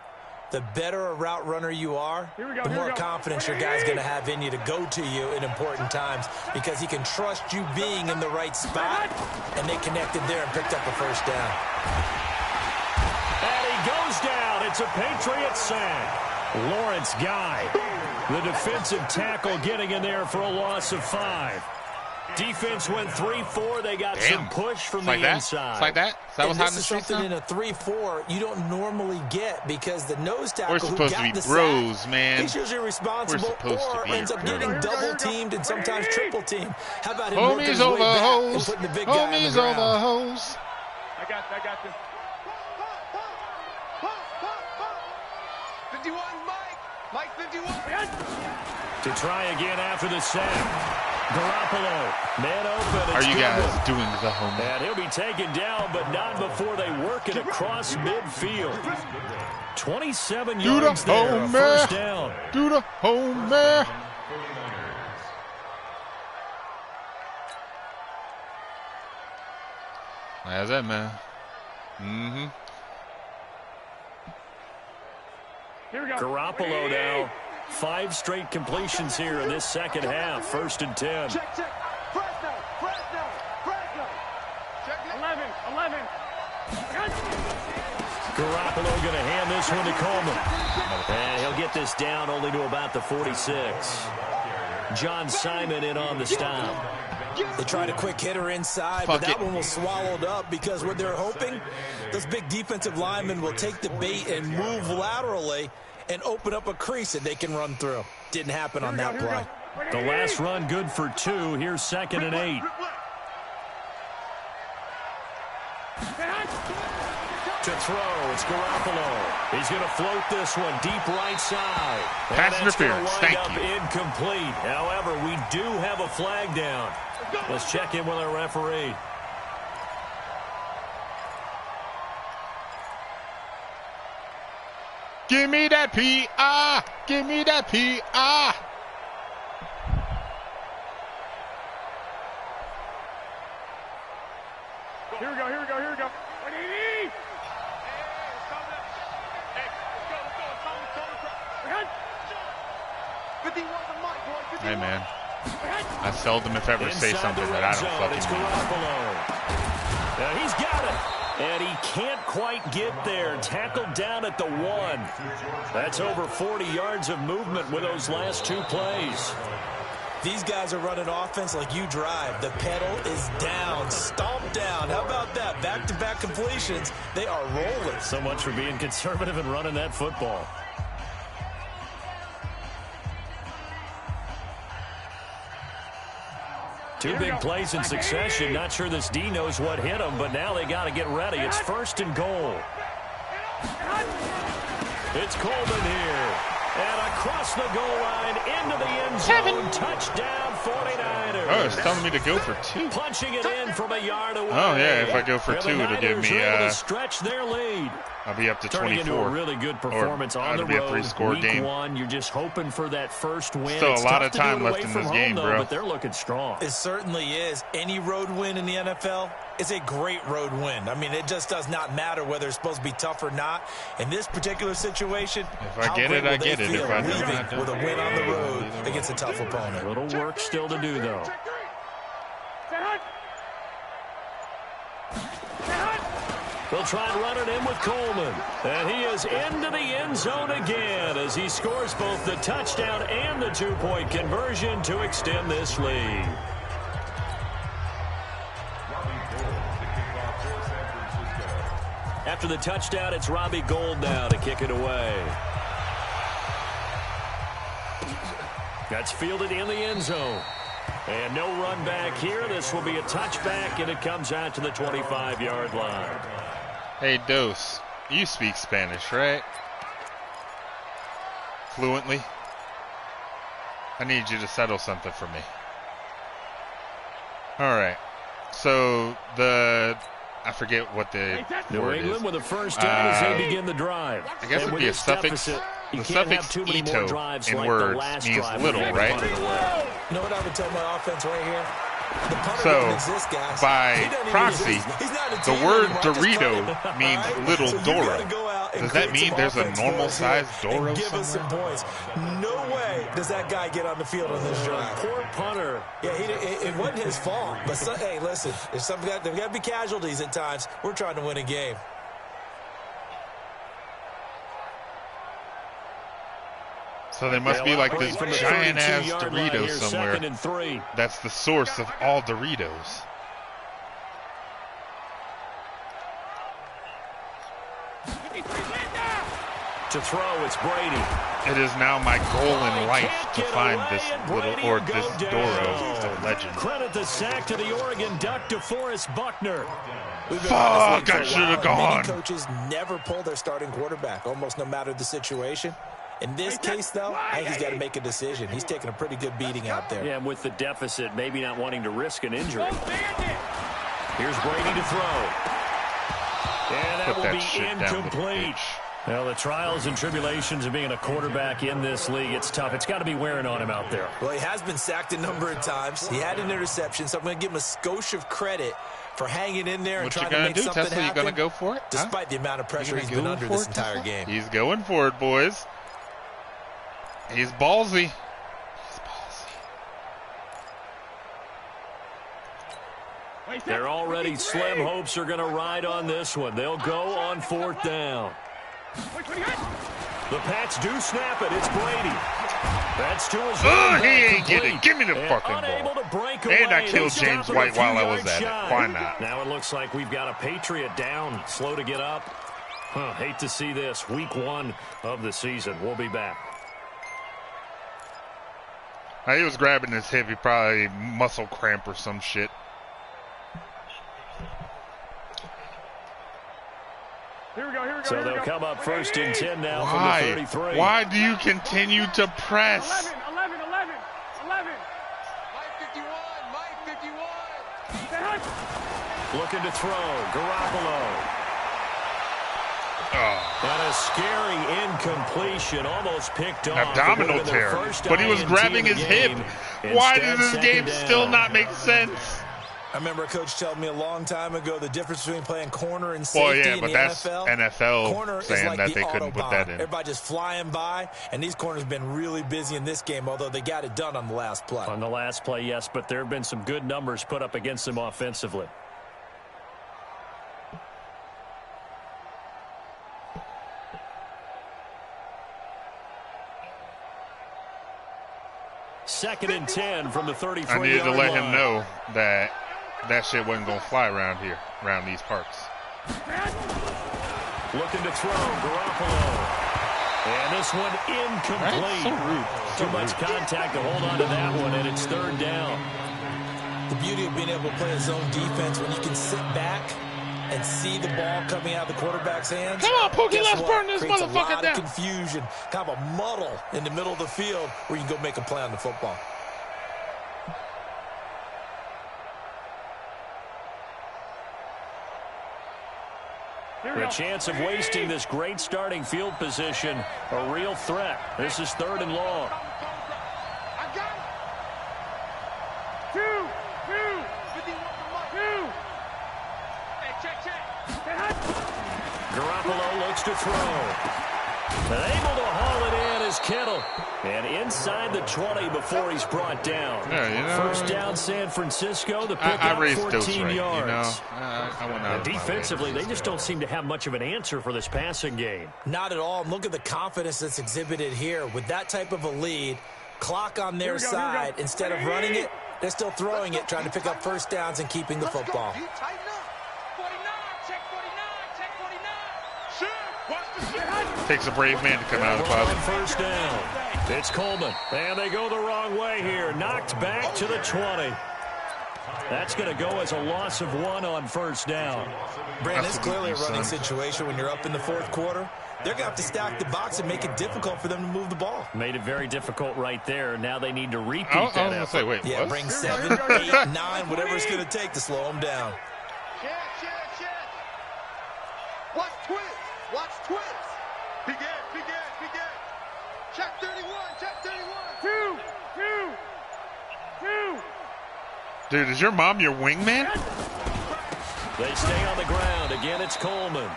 [SPEAKER 5] The better a route runner you are, the more confidence your guy's going to have in you to go to you in important times because he can trust you being in the right spot, and they connected there and picked up a 1st down.
[SPEAKER 3] And he goes down. It's a Patriot sack. Lawrence Guy, the defensive tackle, getting in there for a loss of 5. Defense went 3-4. They got some push from the inside.
[SPEAKER 1] It's like that? Is that what's happening?
[SPEAKER 5] This is something in a 3-4 you don't normally get because the nose tackle
[SPEAKER 1] We're supposed to be bros, man.
[SPEAKER 5] He's usually responsible or ends up getting double-teamed and sometimes triple-teamed. How about him working his way back and putting the big guy on the ground?
[SPEAKER 4] I got this. 51, Mike 51.
[SPEAKER 3] To try again after the sack. Garoppolo, man open.
[SPEAKER 1] Are you guys doing the home?
[SPEAKER 3] And he'll be taken down, but not before they work it across midfield. 27 yards there, a 1st down.
[SPEAKER 1] Do the home man. How's that, man?
[SPEAKER 3] Garoppolo now. 5 straight completions here in this second half. 1st and 10.
[SPEAKER 4] Check. Fresno. 11.
[SPEAKER 3] Garoppolo going to hand this one to Coleman. And he'll get this down only to about the 46. John Simon in on the stop.
[SPEAKER 5] They tried a quick hitter inside, but that one was swallowed up because what they're hoping, those big defensive linemen will take the bait and move laterally and open up a crease that they can run through. Didn't happen on that play.
[SPEAKER 3] The last run good for 2. Here's 2nd and 8. To throw, it's Garoppolo. He's going to float this one deep right side.
[SPEAKER 1] Pass interference, thank you.
[SPEAKER 3] Incomplete. However, we do have a flag down. Let's check in with our referee.
[SPEAKER 1] Give me that P.I. Give me that P.I.
[SPEAKER 4] Here we go.
[SPEAKER 1] Hey, man. I seldom, if ever, say something that I don't fucking mean.
[SPEAKER 3] Now he's got it. And he can't quite get there. Tackled down at the 1. That's over 40 yards of movement with those last 2 plays.
[SPEAKER 5] These guys are running offense like you drive. The pedal is down, stomped down. How about that? Back-to-back completions. They are rolling.
[SPEAKER 3] So much for being conservative and running that football. Two big plays in succession. Not sure this D knows what hit him, but now they got to get ready. It's 1st and goal. It's Coleman here. And across the goal line, into the end zone. Touchdown, 49ers.
[SPEAKER 1] Oh, it's telling me to go for 2.
[SPEAKER 3] Punching it in from a yard away.
[SPEAKER 1] Oh, yeah, if I go for 2, it'll give me,
[SPEAKER 3] stretch their lead.
[SPEAKER 1] I'll be up to 24.
[SPEAKER 3] Turning into a really good performance on the road. Week 1, you're just hoping for that first win.
[SPEAKER 1] Still a lot of time left in this game, bro.
[SPEAKER 3] But they're looking strong.
[SPEAKER 5] It certainly is. Any road win in the NFL is a great road win. I mean, it just does not matter whether it's supposed to be tough or not. In this particular situation,
[SPEAKER 1] if I get it, I get it. If I don't,
[SPEAKER 5] with a win on the road against a tough opponent.
[SPEAKER 3] Little work still to do, though. They'll try and run it in with Coleman. And he is into the end zone again as he scores both the touchdown and the 2-point conversion to extend this lead. After the touchdown, it's Robbie Gould now to kick it away. That's fielded in the end zone. And no run back here. This will be a touchback, and it comes out to the 25-yard line.
[SPEAKER 1] Hey, Dos, you speak Spanish, right? Fluently? I need you to settle something for me. All right. So, I forget what the
[SPEAKER 3] New England with a first down as they begin the drive.
[SPEAKER 1] I guess it would be a suffix. The suffix "ito" in words means little, right?
[SPEAKER 5] You know what I would tell my offense right here?
[SPEAKER 1] So, by proxy, the word Dorito means little Doro. Does that mean there's a normal-sized Doro
[SPEAKER 5] give us some points. No way does that guy get on the field on this drive.
[SPEAKER 3] Poor punter.
[SPEAKER 5] Yeah, it wasn't his fault. But, hey, listen, there's got to be casualties at times. We're trying to win a game.
[SPEAKER 1] So there must be like this giant-ass Dorito somewhere. That's the source of all Doritos.
[SPEAKER 3] To throw, it's Brady.
[SPEAKER 1] It is now my goal in life to find this this Doro of legend.
[SPEAKER 3] Credit the sack to the Oregon Duck, DeForest Buckner.
[SPEAKER 1] Fuck, I should have gone.
[SPEAKER 5] Many coaches never pull their starting quarterback, almost no matter the situation. In this case, though, I think he's got to make a decision. He's taking a pretty good beating out there.
[SPEAKER 3] Yeah, with the deficit, maybe not wanting to risk an injury. Here's Brady to throw. And that will be incomplete. Well, the trials and tribulations of being a quarterback in this league, it's tough. It's got to be wearing on him out there.
[SPEAKER 5] Well, he has been sacked a number of times. He had an interception, so I'm going to give him a skosh of credit for hanging in there and trying to make something happen.
[SPEAKER 1] You going to go for it?
[SPEAKER 5] Despite the amount of pressure he's been under this entire game.
[SPEAKER 1] He's going for it, boys. He's ballsy.
[SPEAKER 3] They're already slim hopes are going to ride on this one. They'll go on 4th down. The Pats do snap it. It's Brady. That's to his
[SPEAKER 1] right. He ain't getting it. Give me the fucking ball. And I killed James White while I was at it. Why not?
[SPEAKER 3] Now it looks like we've got a Patriot down. Slow to get up. Hate to see this. Week 1 of the season. We'll be back.
[SPEAKER 1] He was grabbing his hip. He probably muscle cramp or some shit.
[SPEAKER 4] Here we go.
[SPEAKER 3] So they'll come up 1st and 10 now from the 33.
[SPEAKER 1] Why do you continue to press?
[SPEAKER 4] 11. My 51.
[SPEAKER 3] Looking to throw. Garoppolo. And a scary incompletion, almost picked off.
[SPEAKER 1] Abdominal tear. But he was grabbing his hip. Why does this game still not make sense?
[SPEAKER 5] I remember a coach telling me a long time ago the difference between playing corner and safety
[SPEAKER 1] in the NFL. NFL
[SPEAKER 5] corner
[SPEAKER 1] saying
[SPEAKER 5] is like
[SPEAKER 1] that they couldn't put that in.
[SPEAKER 5] Everybody just flying by, and these corners have been really busy in this game, although they got it done on the last play.
[SPEAKER 3] On the last play, yes, but there have been some good numbers put up against them offensively. Second and 10 from the 33-yard line.
[SPEAKER 1] I needed to let him know that shit wasn't going to fly around here, around these parts.
[SPEAKER 3] Looking to throw, Garoppolo. And this one incomplete.
[SPEAKER 1] So rude.
[SPEAKER 3] Too much contact to hold on to that one, and it's 3rd down.
[SPEAKER 5] The beauty of being able to play a zone defense when you can sit back and see the ball coming out of the quarterback's hands.
[SPEAKER 1] Come on, Pookie, let's burn this motherfucker down.
[SPEAKER 5] A lot of confusion, kind of a muddle in the middle of the field where you can go make a play on the football.
[SPEAKER 3] The chance of wasting this great starting field position, a real threat. This is 3rd and long.
[SPEAKER 4] I got it. 2. Check.
[SPEAKER 3] Garoppolo looks to throw. And able to haul it in is Kittle. And inside the 20 before he's brought down.
[SPEAKER 1] Yeah,
[SPEAKER 3] 1st down San Francisco. The pick up 14 yards.
[SPEAKER 1] I went out
[SPEAKER 3] defensively, they just don't seem to have much of an answer for this passing game.
[SPEAKER 5] Not at all. And look at the confidence that's exhibited here. With that type of a lead, clock on their side, instead of running it, they're still throwing it, trying to pick up 1st downs and keeping the football.
[SPEAKER 1] Takes a brave man to come out of the closet.
[SPEAKER 3] 1st down. It's Coleman. And they go the wrong way here. Knocked back to the 20. That's going to go as a loss of 1 on 1st down.
[SPEAKER 5] Brandon, it's clearly a running situation when you're up in the 4th quarter. They're going to have to stack the box and make it difficult for them to move the ball.
[SPEAKER 3] Made it very difficult right there. Now they need to repeat that effort.
[SPEAKER 1] Say, wait,
[SPEAKER 5] yeah,
[SPEAKER 1] what?
[SPEAKER 5] Bring 7, 8, 9, whatever it's going to take to slow them down.
[SPEAKER 4] Check. Watch twist. Begin. Check 31. 2.
[SPEAKER 1] Dude, is your mom your wingman?
[SPEAKER 3] They stay on the ground. Again, it's Coleman.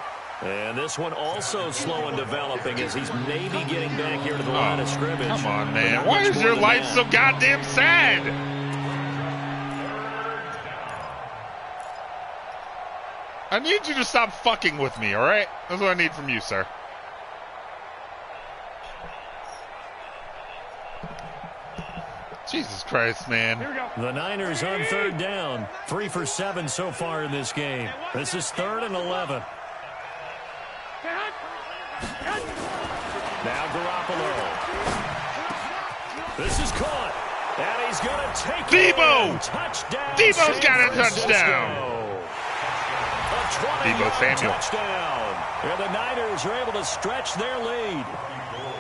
[SPEAKER 3] And this one also slow and developing as he's maybe getting back here to the line of scrimmage.
[SPEAKER 1] Come on, man. Why is your life so goddamn sad? I need you to stop fucking with me, all right? That's what I need from you, sir. Jesus Christ, man.
[SPEAKER 3] The Niners on 3rd down. 3 for 7 so far in this game. This is 3rd and 11. Now Garoppolo. This is caught. And he's going to take
[SPEAKER 1] Debo!
[SPEAKER 3] it. Touchdown.
[SPEAKER 1] Debo's got a touchdown.
[SPEAKER 3] A 20
[SPEAKER 1] Debo Samuel.
[SPEAKER 3] touchdown. And the Niners are able to stretch their lead.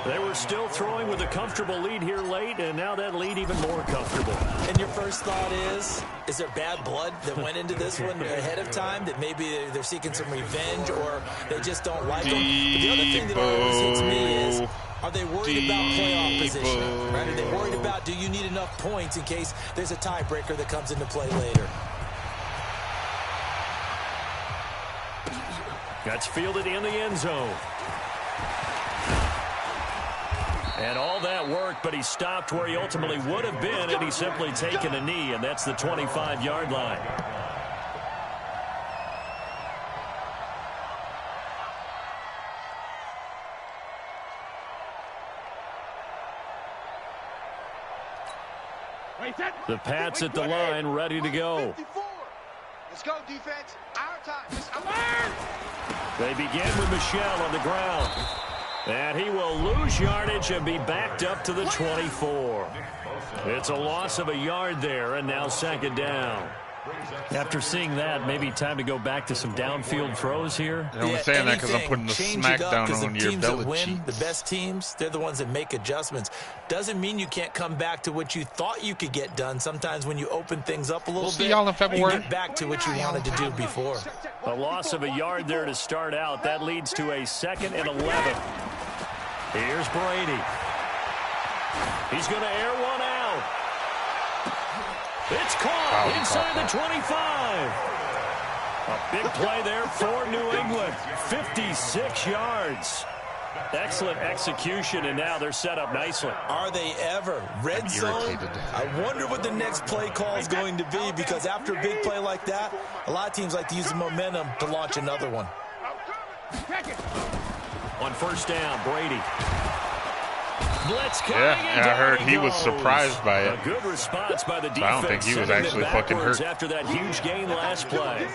[SPEAKER 3] They were still throwing with a comfortable lead here late, and now that lead even more comfortable.
[SPEAKER 5] And your first thought is there bad blood that went into this one ahead of time, that maybe they're seeking some revenge or they just don't like them? But the other thing that always hits me is, are they worried about playoff position? Right? Are they worried about, do you need enough points in case there's a tiebreaker that comes into play later?
[SPEAKER 3] That's fielded in the end zone. And all that work, but he stopped where he ultimately would have been had he simply taken a knee, and that's the 25-yard line. The Pats at the line, ready to go.
[SPEAKER 4] Let's go, defense. Our time.
[SPEAKER 3] They begin with Michel on the ground. And he will lose yardage and be backed up to the 24. It's a loss of a yard there, and now second down.
[SPEAKER 7] After seeing that, maybe time to go back to some downfield throws here.
[SPEAKER 1] I'm only saying that because I'm putting the smackdown on your Belicheats.
[SPEAKER 5] The best teams, they're the ones that make adjustments. Doesn't mean you can't come back to what you thought you could get done. Sometimes when you open things up a little bit,
[SPEAKER 1] see y'all in February.
[SPEAKER 5] you get back to what you wanted to do before.
[SPEAKER 3] A loss of a yard there to start out. That leads to a 2nd and 11. Here's Brady. He's going to air one out. It's caught inside the 25. A big play there for New England. 56 yards. Excellent execution, and now they're set up nicely.
[SPEAKER 5] Are they ever? Red zone? I wonder what the next play call is going to be, because after a big play like that, a lot of teams like to use the momentum to launch another one.
[SPEAKER 3] On first down, Brady. Blitz coming,
[SPEAKER 1] and I heard he was surprised by it.
[SPEAKER 3] A good response by the defense.
[SPEAKER 1] I don't think he was actually fucking hurt
[SPEAKER 3] after that huge gain last play.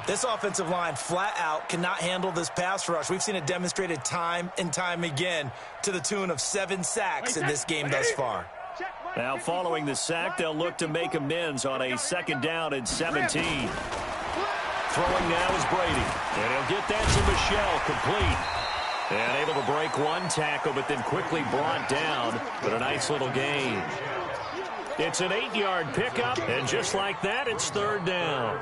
[SPEAKER 5] This offensive line flat out cannot handle this pass rush. We've seen it demonstrated time and time again to the tune of 7 sacks in this game thus far.
[SPEAKER 3] Now following the sack, they'll look to make amends on a 2nd down and 17. Throwing now is Brady. And he'll get that to Michel, complete. And able to break one tackle, but then quickly brought down. But a nice little gain. It's an 8-yard pickup, and just like that, it's 3rd down.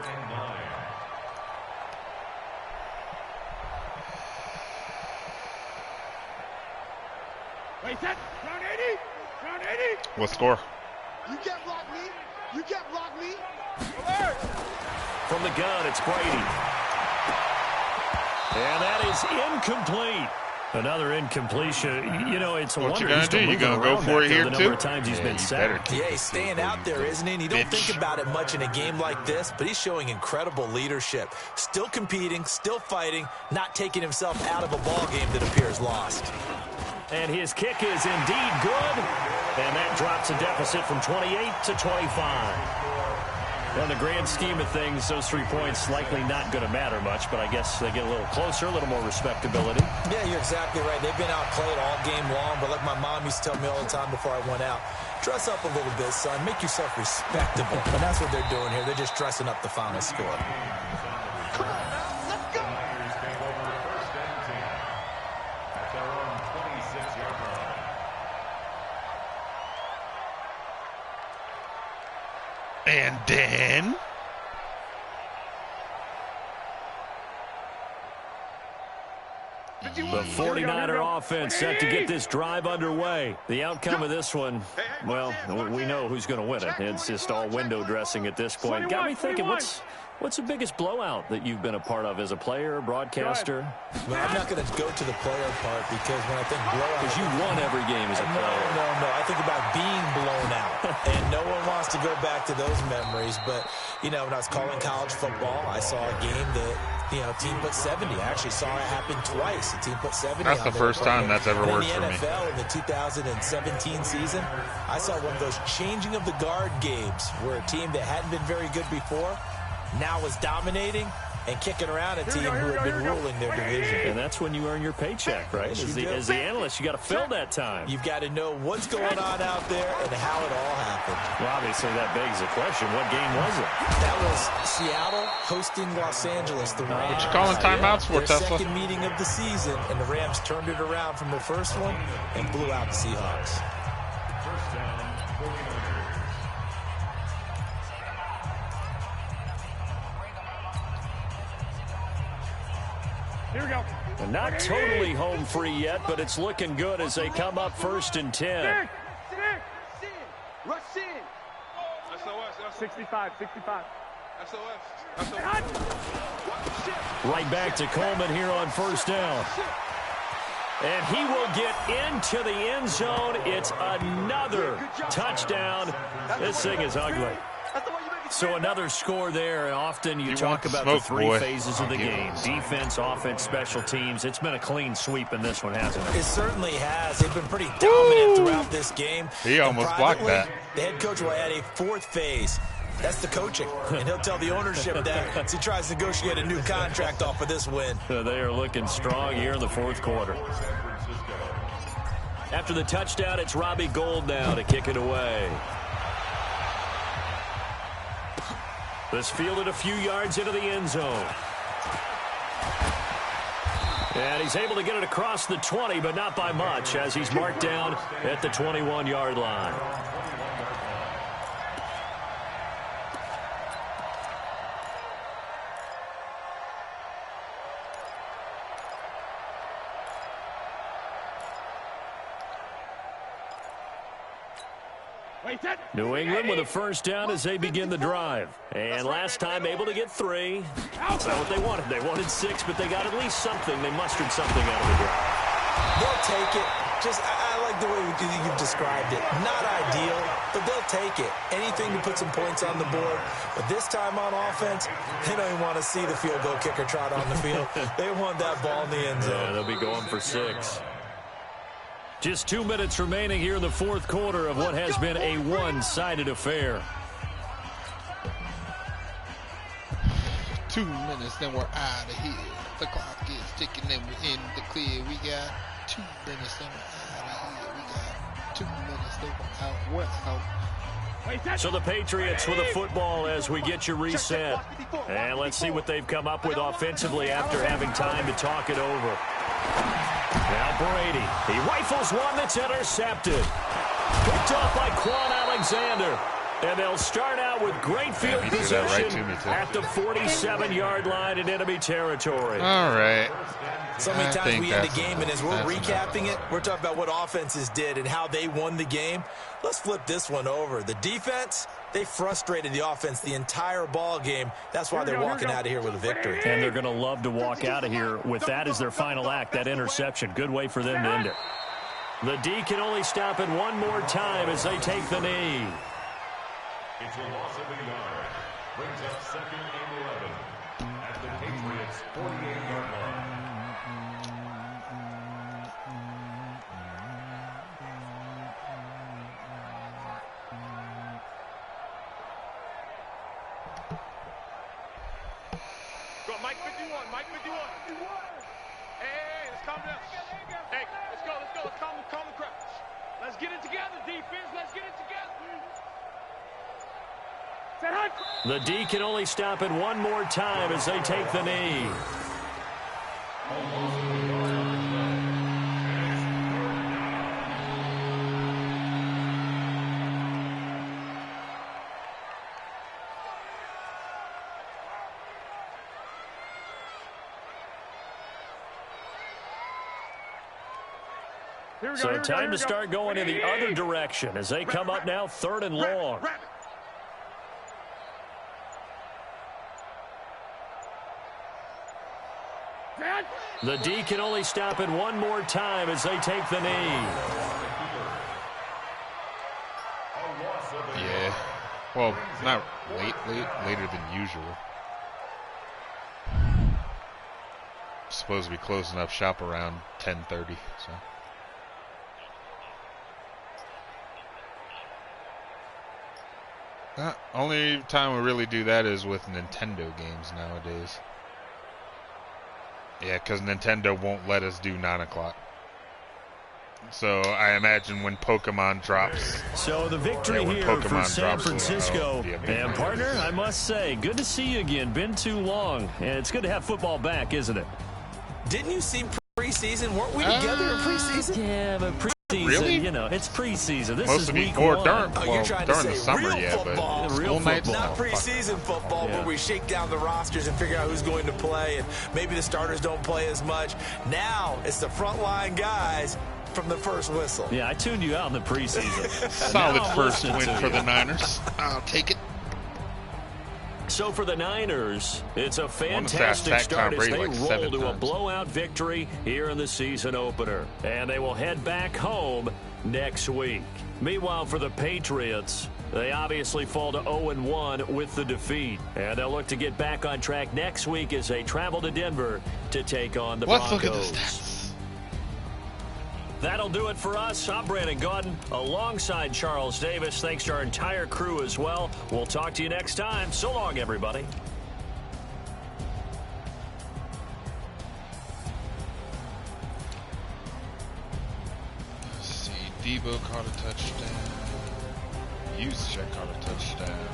[SPEAKER 1] What score?
[SPEAKER 4] You can't block me. You can't block me.
[SPEAKER 3] From the gun, it's Brady. And that is incomplete.
[SPEAKER 7] Another incompletion. You know, it's a
[SPEAKER 1] what
[SPEAKER 7] wonder
[SPEAKER 1] you gonna do? You gonna go for it here
[SPEAKER 7] the
[SPEAKER 1] too?
[SPEAKER 7] number of times he's been sacked.
[SPEAKER 5] Yeah, he's staying out there, isn't he? And you don't think about it much in a game like this, but he's showing incredible leadership. Still competing, still fighting, not taking himself out of a ball game that appears lost.
[SPEAKER 3] And his kick is indeed good. And that drops a deficit from 28 to 25. In the grand scheme of things, those 3 points likely not going to matter much, but I guess they get a little closer, a little more respectability.
[SPEAKER 5] Yeah, you're exactly right. They've been outplayed all game long, but like my mom used to tell me all the time before I went out, dress up a little bit, son. Make yourself respectable. And that's what they're doing here. They're just dressing up the final score.
[SPEAKER 4] Come on now, let's go.
[SPEAKER 6] At their own 26-yard line.
[SPEAKER 1] And then
[SPEAKER 3] the 49er offense set to get this drive underway. The outcome of this one, well, we know who's going to win it. It's just all window dressing at this point. Got me thinking, what's the biggest blowout that you've been a part of as a player, broadcaster?
[SPEAKER 5] Well, I'm not going to go to the player part, because when I think blowout...
[SPEAKER 3] Because you won every game as a player.
[SPEAKER 5] No. I think about being blown out. And no one wants to go back to those memories. But, you know, when I was calling college football, I saw a game that, you know, team put 70. I actually saw it happen twice. The team put 70
[SPEAKER 1] that's
[SPEAKER 5] on
[SPEAKER 1] the first time that's ever worked for me.
[SPEAKER 5] In the NFL, in the 2017 season, I saw one of those changing of the guard games where a team that hadn't been very good before now was dominating and kicking around a team who had been ruling their division.
[SPEAKER 3] And that's when you earn your paycheck, right? As the analyst, you got to fill that time.
[SPEAKER 5] You've got to know what's going on out there and how it all happened.
[SPEAKER 3] Well, obviously, that begs the question, what game was it?
[SPEAKER 5] That was Seattle hosting Los Angeles. The Rams.
[SPEAKER 1] What you calling timeouts for,
[SPEAKER 5] Their
[SPEAKER 1] Tesla?
[SPEAKER 5] second meeting of the season, and the Rams turned it around from their first one and blew out the Seahawks.
[SPEAKER 6] First down, 49ers.
[SPEAKER 8] Here we go.
[SPEAKER 3] And not totally home free yet, but it's looking good as they come up 1st and 10.
[SPEAKER 4] Rush in.
[SPEAKER 8] SOS. 65. SOS.
[SPEAKER 3] Right back to Coleman here on 1st down. And he will get into the end zone. It's another touchdown. This thing is ugly. So another score there, and often you talk about the three phases of the game. Defense, offense, special teams. It's been a clean sweep in this one, hasn't it?
[SPEAKER 5] It certainly has. They've been pretty dominant throughout this game.
[SPEAKER 1] He almost blocked that.
[SPEAKER 5] The head coach will add a fourth phase. That's the coaching. And he'll tell the ownership that as he tries to negotiate a new contract off of this win.
[SPEAKER 3] They are looking strong here in the fourth quarter. After the touchdown, it's Robbie Gould now to kick it away. This fielded a few yards into the end zone. And he's able to get it across the 20, but not by much, as he's marked down at the 21-yard line. New England with a first down as they begin the drive. And last time able to get 3. That's not what they wanted. They wanted 6, but they got at least something. They mustered something out of the drive.
[SPEAKER 5] They'll take it. I like the way you've described it. Not ideal, but they'll take it. Anything to put some points on the board. But this time on offense, they don't even want to see the field goal kicker trot on the field. They want that ball in the end zone.
[SPEAKER 3] Yeah, they'll be going for 6. Just 2 minutes remaining here in the fourth quarter of what has been a one-sided affair.
[SPEAKER 9] 2 minutes, then we're out of here. The clock is ticking, and we're in the clear. We got 2 minutes, then we're out of here. We got 2 minutes, then we're out. We're out.
[SPEAKER 3] So the Patriots with a football as we get you reset. And let's see what they've come up with offensively after having time to talk it over. Now Brady, he rifles one that's intercepted. Picked off by Quan Alexander. And they'll start out with great field position at the 47-yard line in enemy territory.
[SPEAKER 1] All right.
[SPEAKER 5] So many times we end the game, and as we're recapping it, we're talking about what offenses did and how they won the game. Let's flip this one over. The defense, they frustrated the offense the entire ball game. That's why they're walking out of here with a victory.
[SPEAKER 3] And they're going to love to walk out of here with that as their final act, that interception. Good way for them to end it. The D can only stop it one more time as they take the knee.
[SPEAKER 6] It's a loss of a yard. Brings up 2nd and 11 at the Patriots' 48-yard line.
[SPEAKER 8] Go, Mike 51, Mike 51. Hey, let's calm down. Hey, let's go. Let's calm the crowd. Let's get it together, defense. Let's get it together.
[SPEAKER 3] The D can only stop it one more time as they take the knee. So time to start going in the other direction as they come up now 3rd and long. The D can only stop it one more time as they take the knee.
[SPEAKER 1] Yeah. Well, not later than usual. Supposed to be closing up shop around 10:30, so. Only time we really do that is with Nintendo games nowadays. Yeah, because Nintendo won't let us do 9 o'clock. So I imagine when Pokemon drops.
[SPEAKER 3] So the victory here for San Francisco. And partner, I must say, good to see you again. Been too long. And it's good to have football back, isn't it?
[SPEAKER 5] Didn't you see preseason? Weren't we together in preseason?
[SPEAKER 3] Yeah, but preseason,
[SPEAKER 1] really?
[SPEAKER 3] You know, it's preseason. This
[SPEAKER 1] Most
[SPEAKER 3] is
[SPEAKER 1] of
[SPEAKER 3] week
[SPEAKER 1] before,
[SPEAKER 3] 1.
[SPEAKER 5] You're trying to say
[SPEAKER 1] the summer,
[SPEAKER 5] real
[SPEAKER 1] yeah,
[SPEAKER 5] football.
[SPEAKER 1] but real football.
[SPEAKER 5] Not preseason football where we shake down the rosters and figure out who's going to play, and maybe the starters don't play as much. Now it's the frontline guys from the first whistle.
[SPEAKER 3] Yeah, I tuned you out in the preseason.
[SPEAKER 1] Solid first win for the Niners. I'll take it.
[SPEAKER 3] So So for the Niners, it's a fantastic start as they roll to a blowout victory here in the season opener. And they will head back home next week. Meanwhile, for the Patriots, they obviously fall to 0-1 with the defeat. And they'll look to get back on track next week as they travel to Denver to take on the Broncos.
[SPEAKER 1] Let's look at the stats.
[SPEAKER 3] That'll do it for us. I'm Brandon Gaudin alongside Charles Davis. Thanks to our entire crew as well. We'll talk to you next time. So long, everybody.
[SPEAKER 2] Let's see. Debo caught a touchdown. Juszczyk caught a touchdown.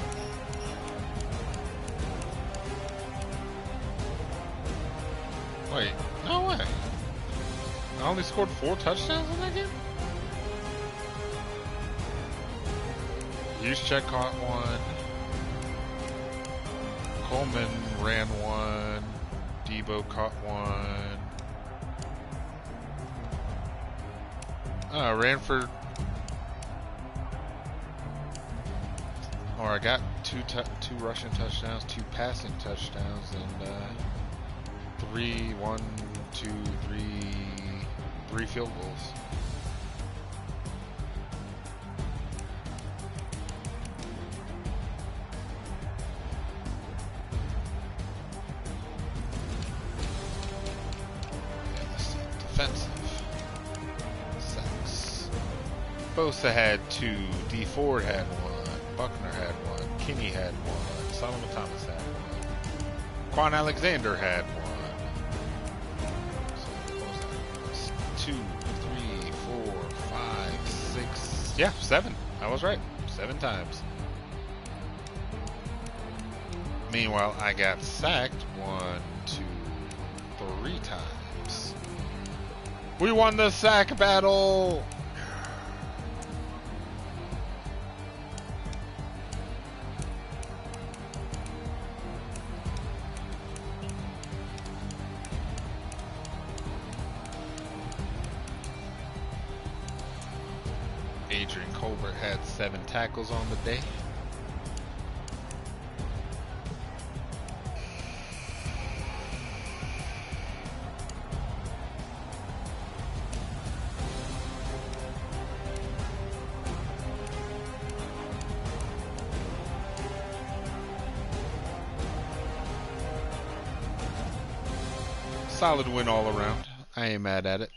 [SPEAKER 2] Wait, no way. I only scored 4 touchdowns in that game? Juszczyk caught one. Coleman ran one. Debo caught one. Ran for... Or I got two rushing touchdowns, 2 passing touchdowns, and 3 field goals. And let's see, defensive sacks. Bosa had 2, D Ford had 1, Buckner had 1, Kinney had 1, Solomon Thomas had 1, Quan Alexander had 1. 2, 3, 4, 5, 6. Yeah, 7. I was right. 7 times. Meanwhile, I got sacked 1, 2, 3 times. We won the sack battle! Adrian Colbert had 7 tackles on the day. Solid win all around. I ain't mad at it.